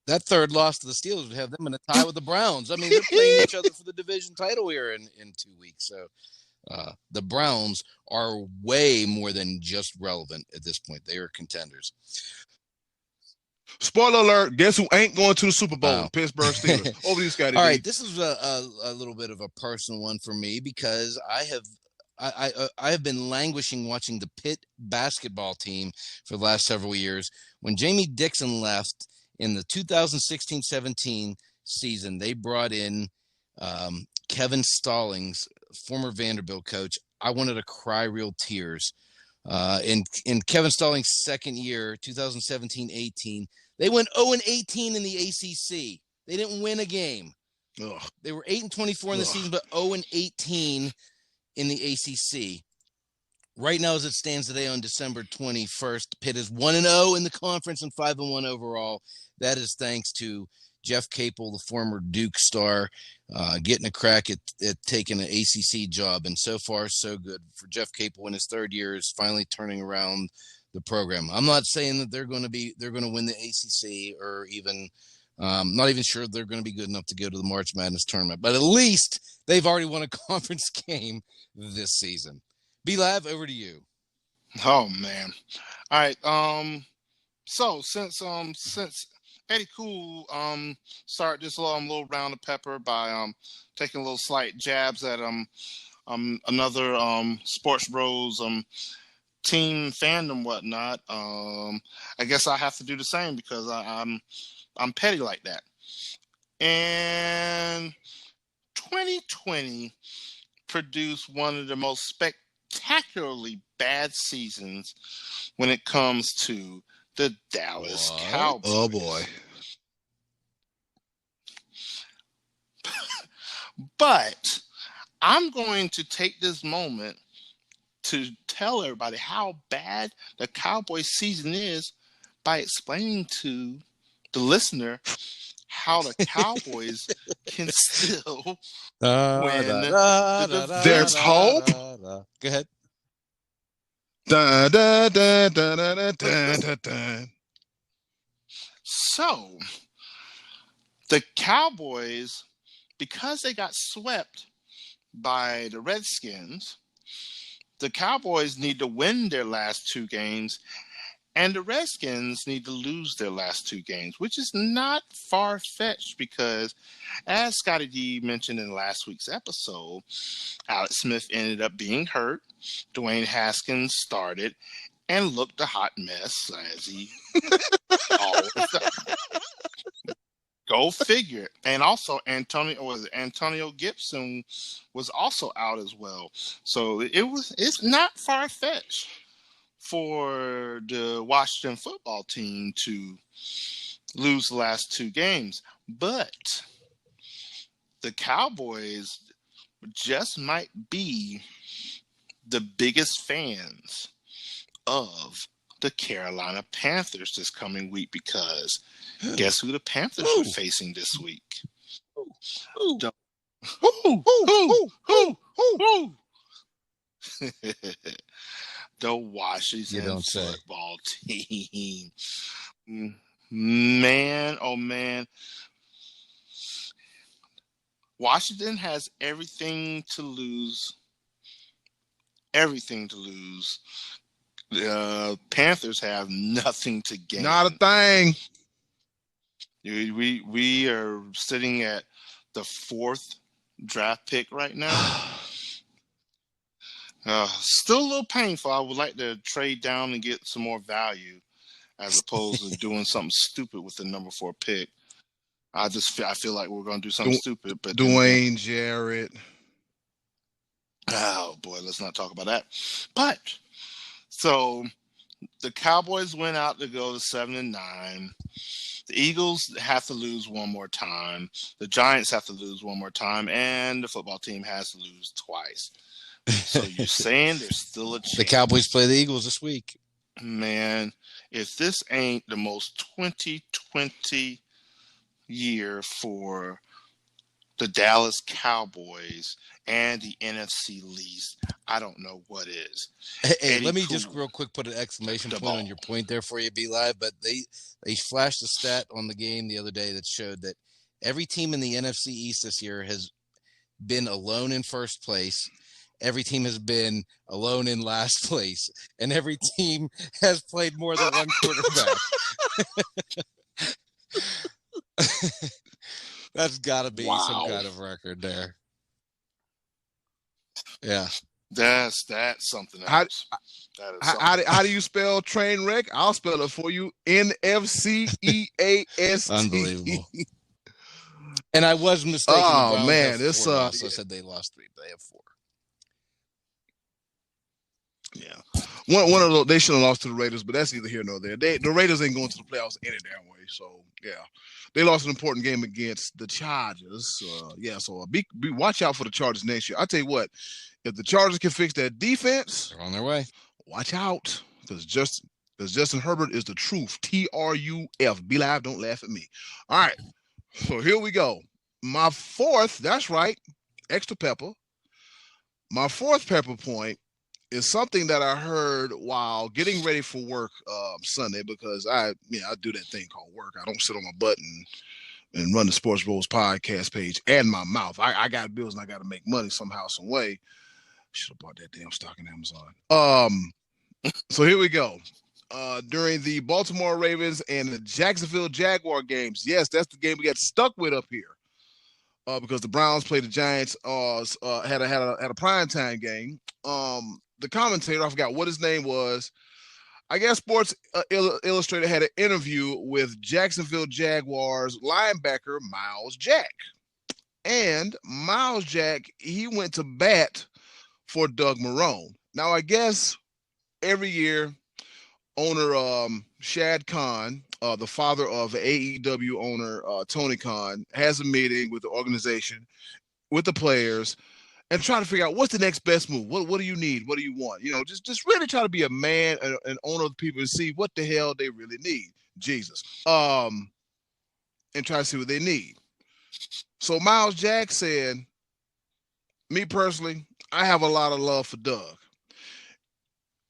That third loss to the Steelers would have them in a tie with the Browns. I mean, they're playing each other for the division title here in 2 weeks. So the Browns are way more than just relevant at this point. They are contenders. Spoiler alert, guess who ain't going to the Super Bowl? Oh. The Pittsburgh Steelers. Over to you, Scotty All D. right, this is a little bit of a personal one for me because I have been languishing watching the Pitt basketball team for the last several years. When Jamie Dixon left in the 2016-17 season, they brought in Kevin Stallings, former Vanderbilt coach. I wanted to cry real tears. In Kevin Stallings' second year, 2017-18, they went 0-18 in the ACC. They didn't win a game. Ugh. They were 8-24 in the season, but 0-18 in the ACC. Right now, as it stands today on December 21st, Pitt is 1-0 in the conference and 5-1 overall. That is thanks to Jeff Capel, the former Duke star, getting a crack at taking an ACC job. And so far, so good for Jeff Capel in his third year is finally turning around the program. I'm not saying that they're going to win the ACC or even not even sure they're going to be good enough to go to the March Madness tournament, but at least they've already won a conference game this season. B-Lab, over to you. Oh man. All right. So since Eddie Cool started this little round of pepper by taking little slight jabs at another Sports Bros team fandom whatnot. I guess I have to do the same because I'm petty like that. And 2020 produced one of the most spectacularly bad seasons when it comes to the Dallas Cowboys. Oh boy. But I'm going to take this moment to tell everybody how bad the Cowboys season is by explaining to the listener how the Cowboys can still win. There's hope. Go ahead. Dun, dun, dun, dun, dun, dun, dun, dun. So, the Cowboys, because they got swept by the Redskins, the Cowboys need to win their last two games, and the Redskins need to lose their last two games, which is not far-fetched because, as Scotty D mentioned in last week's episode, Alex Smith ended up being hurt. Dwayne Haskins started and looked a hot mess, as he always does. Go figure. And also, Antonio Gibson was also out as well. So it's not far-fetched for the Washington football team to lose the last two games. But the Cowboys just might be the biggest fans of the Carolina Panthers this coming week because guess who the Panthers are facing this week? The Washington football team. Man, oh man. Washington has everything to lose. Everything to lose. The Panthers have nothing to gain. Not a thing. We are sitting at the fourth draft pick right now. Still a little painful. I would like to trade down and get some more value as opposed to doing something stupid with the number 4 pick. I feel like we're going to do something stupid. But Dwayne Jarrett. Oh, boy, let's not talk about that. But, so, the Cowboys went out to go to 7-9. The Eagles have to lose one more time. The Giants have to lose one more time. And the football team has to lose twice. So you're saying there's still a chance. The Cowboys play the Eagles this week. Man, if this ain't the most 2020 year for the Dallas Cowboys and the NFC least, I don't know what is. Hey, let me just real quick put an exclamation point on your point there for you, B-Live. But they flashed a stat on the game the other day that showed that every team in the NFC East this year has been alone in first place. Every team has been alone in last place, and every team has played more than one quarterback. That's got to be some Wow. kind of record there. Yeah. That's something How- else. That is something. How do you spell train wreck? I'll spell it for you. NFCEAST. Unbelievable. And I was mistaken. The Oh Browns man, have this 4 lost. I said they lost 3, but they have 4. yeah. One of those, they should have lost to the Raiders, but that's neither here nor there. The Raiders ain't going to the playoffs any damn way. So yeah, they lost an important game against the Chargers. So be watch out for the Chargers next year. I tell you what, if the Chargers can fix that defense, They're on their way. Watch out, because Justin Herbert is the truth. TRUF. Be live. Don't laugh at me. All right. So here we go. My fourth. That's right. Extra pepper. My fourth pepper point is something that I heard while getting ready for work Sunday, because I do that thing called work. I don't sit on my butt and run the Sports Bros podcast page and my mouth. I got bills and I got to make money somehow, some way. Should have bought that damn stock in Amazon. So here we go. During the Baltimore Ravens and the Jacksonville Jaguar games, yes, that's the game we got stuck with up here. Because the Browns played the Giants. Had a primetime game. The commentator, I forgot what his name was. I guess Sports Illustrated had an interview with Jacksonville Jaguars linebacker Miles Jack, and Miles Jack, he went to bat for Doug Marrone. Now I guess every year, owner Shad Khan, the father of AEW owner Tony Khan, has a meeting with the organization, with the players, and try to figure out what's the next best move. What do you need? What do you want? Just really try to be a man, an owner of the people, and see what the hell they really need. Jesus. And try to see what they need. So Miles Jack said, me personally, I have a lot of love for Doug.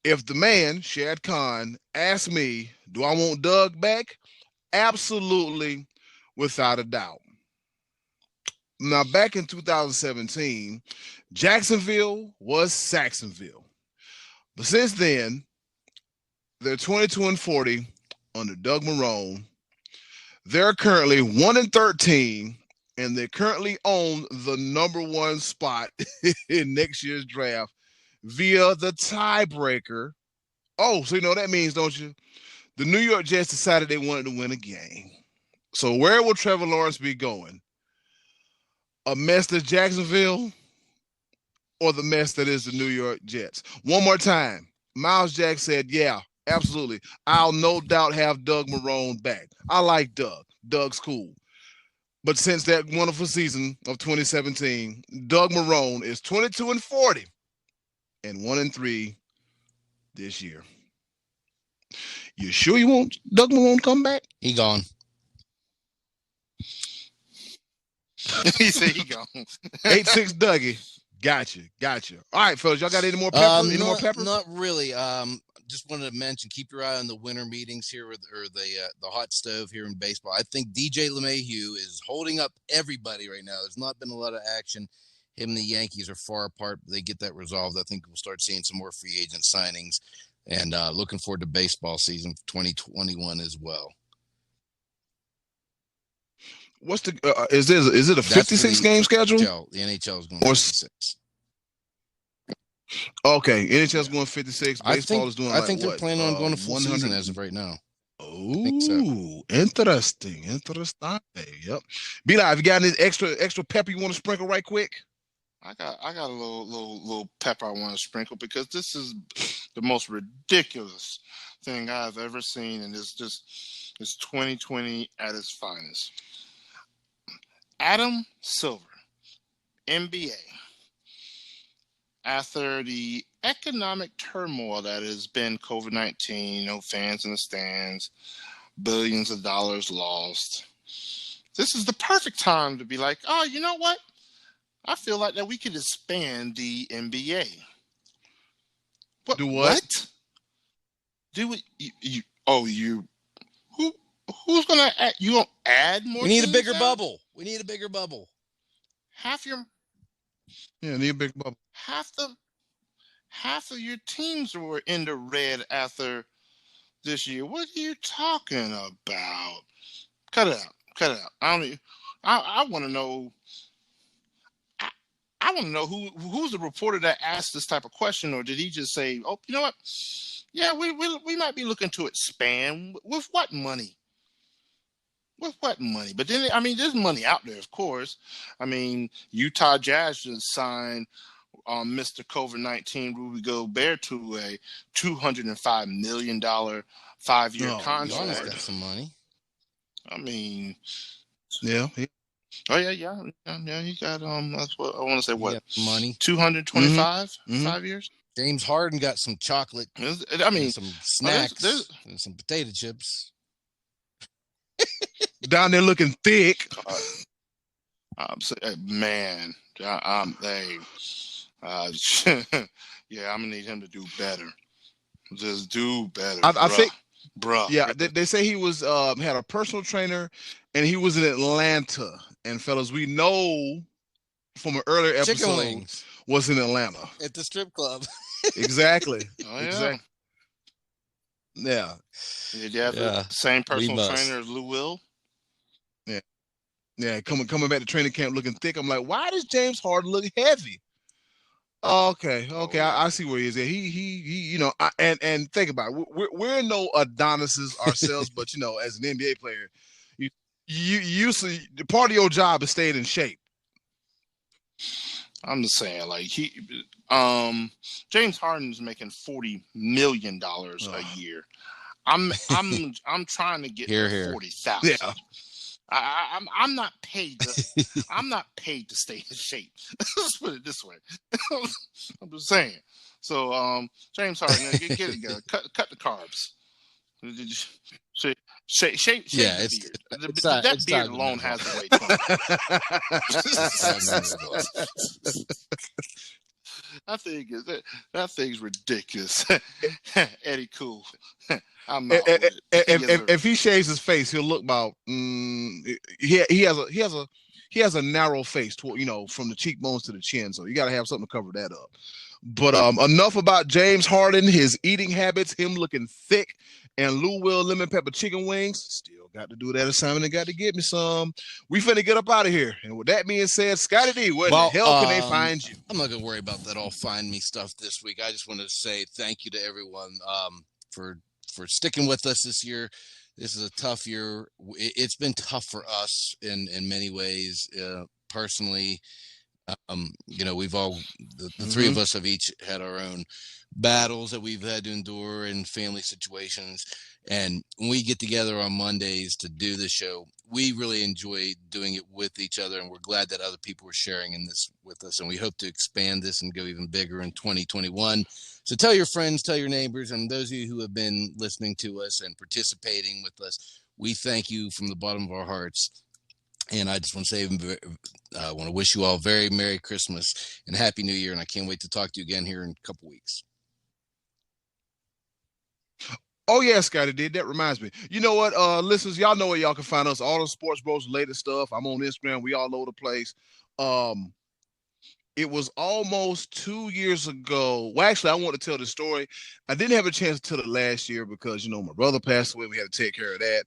If the man, Shad Khan, asks me, do I want Doug back? Absolutely, without a doubt. Now, back in 2017, Jacksonville was Saxonville. But since then, they're 22-40 under Doug Marrone. They're currently 1-13, and they currently own the number 1 spot in next year's draft via the tiebreaker. Oh, so you know what that means, don't you? The New York Jets decided they wanted to win a game. So where will Trevor Lawrence be going? A mess that's Jacksonville, or the mess that is the New York Jets? One more time. Miles Jack said, yeah, absolutely. I'll no doubt have Doug Marrone back. I like Doug. Doug's cool. But since that wonderful season of 2017, Doug Marrone is 22-40 and 1-3 this year. You sure you want Doug Marrone come back? He gone. He said he gone. 8-6 Dougie. Gotcha. All right, fellas, y'all got any more pepper? More pepper? Not really. Just wanted to mention, keep your eye on the winter meetings here, or the hot stove here in baseball. I think DJ LeMahieu is holding up everybody right now. There's not been a lot of action. Him and the Yankees are far apart. They get that resolved. I think we'll start seeing some more free agent signings, and looking forward to baseball season 2021 as well. What's the is it a 56 game schedule? The NHL is going 56. Okay, NHL's going 56. Baseball is doing. I think they're planning on going to full 100 season as of right now. Oh, so. Interesting. Yep. Be live. You got any extra pepper you want to sprinkle right quick? I got a little pepper I want to sprinkle, because this is the most ridiculous thing I've ever seen, and it's 2020 at its finest. Adam Silver, NBA. After the economic turmoil that has been COVID-19, no fans in the stands, billions of dollars lost, this is the perfect time to be like, oh, you know what? I feel like that we could expand the NBA. Do what? Do it? Who's gonna add? You gonna add more? We need a bigger bubble. Half need a big bubble. Half of your teams were in the red after this year. What are you talking about? Cut it out. I don't. I want to know. I, I want to know who's the reporter that asked this type of question, or did he just say, "Oh, you know what? Yeah, we might be looking to expand with what money? With what money?" But then, I mean, there's money out there, of course. I mean, Utah Jazz just signed Mr. COVID-19 Rudy Gobert to a $205 million 5-year Oh Giannis Lord. got contract. some money. I mean, Yeah. oh yeah. He got that's what I want to say. He What, got some money. 225 Mm-hmm. 5 years? James Harden got some chocolate I mean, and some there's snacks and some potato chips. Down there looking thick. Man, hey, yeah, I'm gonna need him to do better. Just do better, I think. bruh. Yeah, they say he was had a personal trainer, and he was in Atlanta. And fellas, we know from an earlier Chicken episode wings was in Atlanta. at the strip club. Exactly. Oh yeah. Exactly. Yeah. Did you have Yeah, the same we personal must. trainer as Lou Will? Yeah. Yeah. Coming back to training camp looking thick. I'm like, why does James Harden look heavy? Okay, Oh okay, yeah. I see where he is at. He, and think about it. We're no Adonises ourselves, but as an NBA player, you see, part of your job is staying in shape. I'm just saying, like James Harden's making $40 million a year. I'm trying to get Here, to here. 40,000. Yeah. I'm not paid to I'm not paid to stay in shape. Let's put it this way. I'm just saying. So James Harden, get it together. Cut the carbs. Shave Yeah, the it's beard. it's That it's beard time to alone move has on. the weight to it. That thing's ridiculous. Eddie Cool. I'm out with it. If he shaves his face, he'll look about. He has a narrow face, from the cheekbones to the chin. So you got to have something to cover that up. But enough about James Harden, his eating habits, him looking thick, and Lou Will lemon pepper chicken wings. Still got to do that assignment and got to get me some. We finna get up out of here. And with that being said, Scotty D, where the hell can they find you? I'm not gonna worry about that all find me stuff this week. I just want to say thank you to everyone for sticking with us this year. This is a tough year. It's been tough for us in many ways. Personally, we've all the three of us have each had our own battles that we've had to endure in family situations. And when we get together on Mondays to do the show, we really enjoy doing it with each other, and we're glad that other people are sharing in this with us. And we hope to expand this and go even bigger in 2021. So tell your friends, tell your neighbors, and those of you who have been listening to us and participating with us, we thank you from the bottom of our hearts. And I just want to say, I want to wish you all a very Merry Christmas and Happy New Year. And I can't wait to talk to you again here in a couple weeks. Oh yeah, Scotty did. That reminds me. You know what, listeners, y'all know where y'all can find us. All the Sports Bros related stuff. I'm on Instagram. We all over the place. It was almost 2 years ago. Well, actually, I want to tell the story. I didn't have a chance to tell it last year because my brother passed away. We had to take care of that,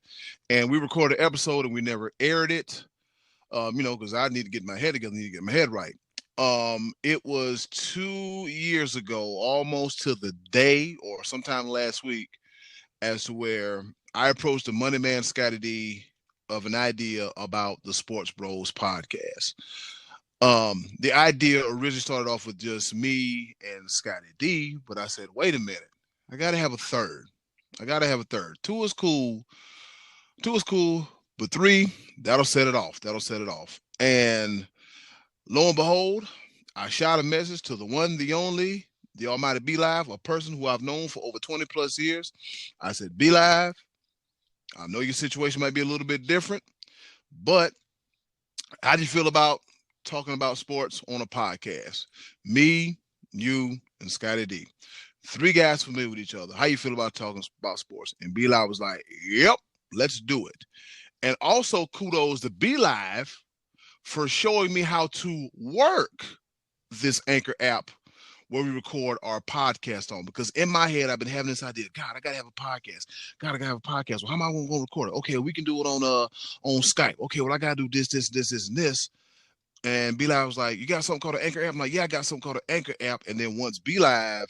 and we recorded an episode and we never aired it. Because I need to get my head together, need to get my head right. It was 2 years ago, almost to the day or sometime last week, as to where I approached the Money Man Scotty D of an idea about the Sports Bros podcast. The idea originally started off with just me and Scotty D, but I said, wait a minute, I gotta have a third. Two is cool, but three, that'll set it off. And lo and behold, I shot a message to the one, the only, the almighty Be Live, a person who I've known for over 20 plus years. I said, Be Live, I know your situation might be a little bit different, but how do you feel about talking about sports on a podcast? Me, you, and Scotty D. Three guys familiar with each other. How you feel about talking about sports? And Be Live was like, yep, let's do it. And also kudos to Be Live for showing me how to work this Anchor app where we record our podcast on. Because in my head, I've been having this idea. God, I gotta have a podcast. God, I gotta have a podcast. Well, how am I gonna record it? Okay, we can do it on Skype. Okay, well, I gotta do this, and this. And B Live was like, "You got something called an Anchor app?" I'm like, "Yeah, I got something called an Anchor app." And then once B Live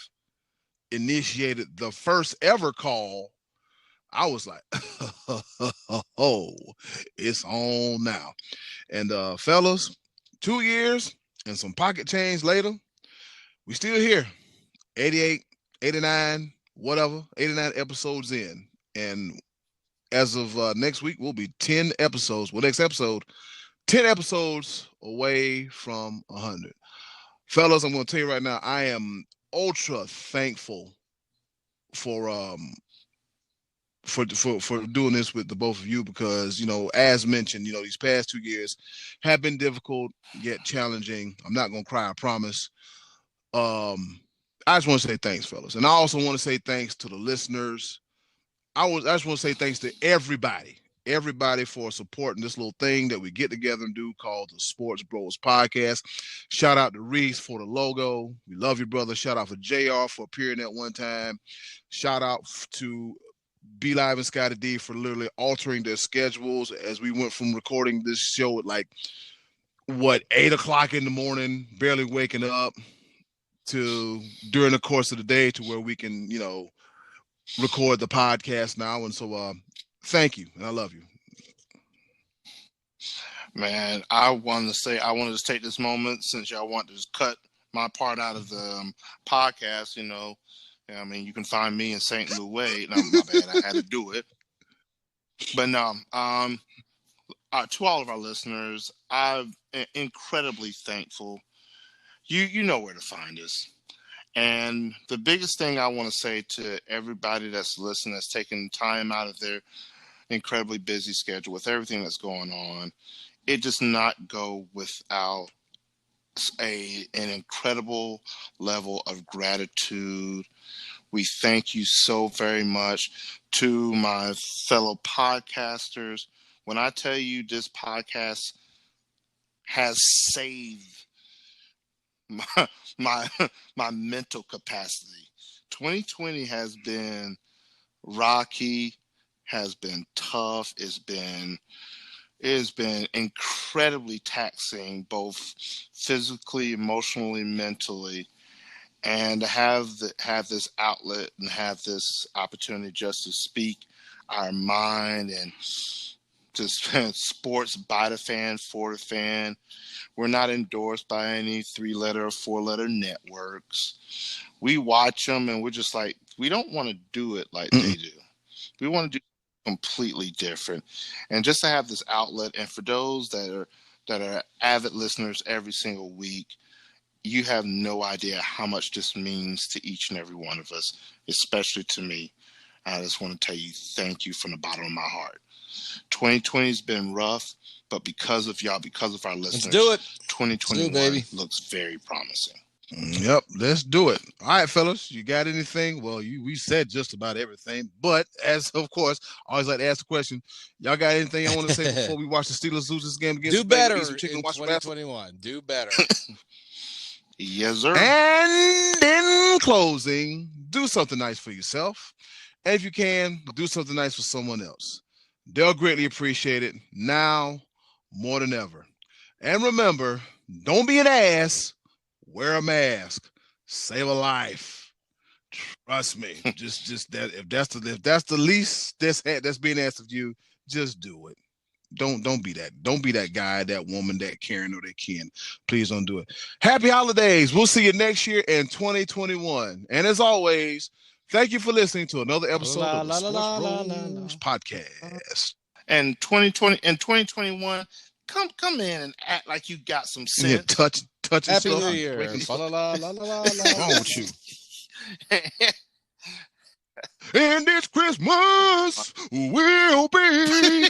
initiated the first ever call, I was like, "Oh, it's on now." And fellas, 2 years and some pocket change later, we still here. 88, 89, whatever, 89 episodes in. And as of next week, we'll be 10 episodes. Well, next episode, 10 episodes away from 100. Fellas, I'm going to tell you right now, I am ultra thankful for doing this with the both of you because, you know, as mentioned, you know, these past 2 years have been difficult yet challenging. I'm not going to cry, I promise. I just want to say thanks, fellas. And I also want to say thanks to the listeners. I just want to say thanks to everybody for supporting this little thing that we get together and do called the Sports Bros Podcast. Shout out to Reese for the logo. We love you, brother. Shout out for JR for appearing at one time. Shout out to B Live and Scotty D for literally altering their schedules as we went from recording this show at 8 o'clock in the morning, barely waking up, to during the course of the day to where we can, you know, record the podcast now. And so thank you, and I love you. Man, I wanted to take this moment since y'all want to just cut my part out of the podcast, you know. I mean, you can find me in St. Louis. No, my bad, I had to do it. But no, to all of our listeners, I'm incredibly thankful. You know where to find us. And the biggest thing I want to say to everybody that's listening, that's taking time out of their incredibly busy schedule with everything that's going on, it does not go without an incredible level of gratitude. We thank you so very much to my fellow podcasters. When I tell you this podcast has saved my mental capacity. 2020 has been rocky, has been tough. It's been incredibly taxing, both physically, emotionally, mentally. And to have this outlet and have this opportunity just to speak our mind and just sports by the fan, for the fan. We're not endorsed by any 3-letter or 4-letter networks. We watch them and we're just like, we don't want to do it like they do. We want to do completely different. And just to have this outlet, and for those that are avid listeners every single week, you have no idea how much this means to each and every one of us, especially to me. I just want to tell you thank you from the bottom of my heart. 2020 has been rough, but because of y'all, because of our listeners, let's do it. 2021 looks very promising. Yep, let's do it. All right, fellas, you got anything? Well, we said just about everything, but as of course, I always like to ask the question: y'all got anything I want to say before we watch the Steelers lose this game against do better in chicken, 2021? Do better. Yes, sir. And in closing, do something nice for yourself, and if you can, do something nice for someone else. They'll greatly appreciate it now more than ever. And remember, don't be an ass. Wear a mask. Save a life. Trust me. just that. If that's the least that's being asked of you, just do it. Don't be that. Don't be that guy, that woman, that Karen or that Ken. Please don't do it. Happy holidays. We'll see you next year in 2021. And as always, thank you for listening to another episode of the Sports Bros Podcast. And 2021, come in and act like you got some sense. Yeah, touch Happy yourself. New Year. What's wrong with you? And this Christmas will be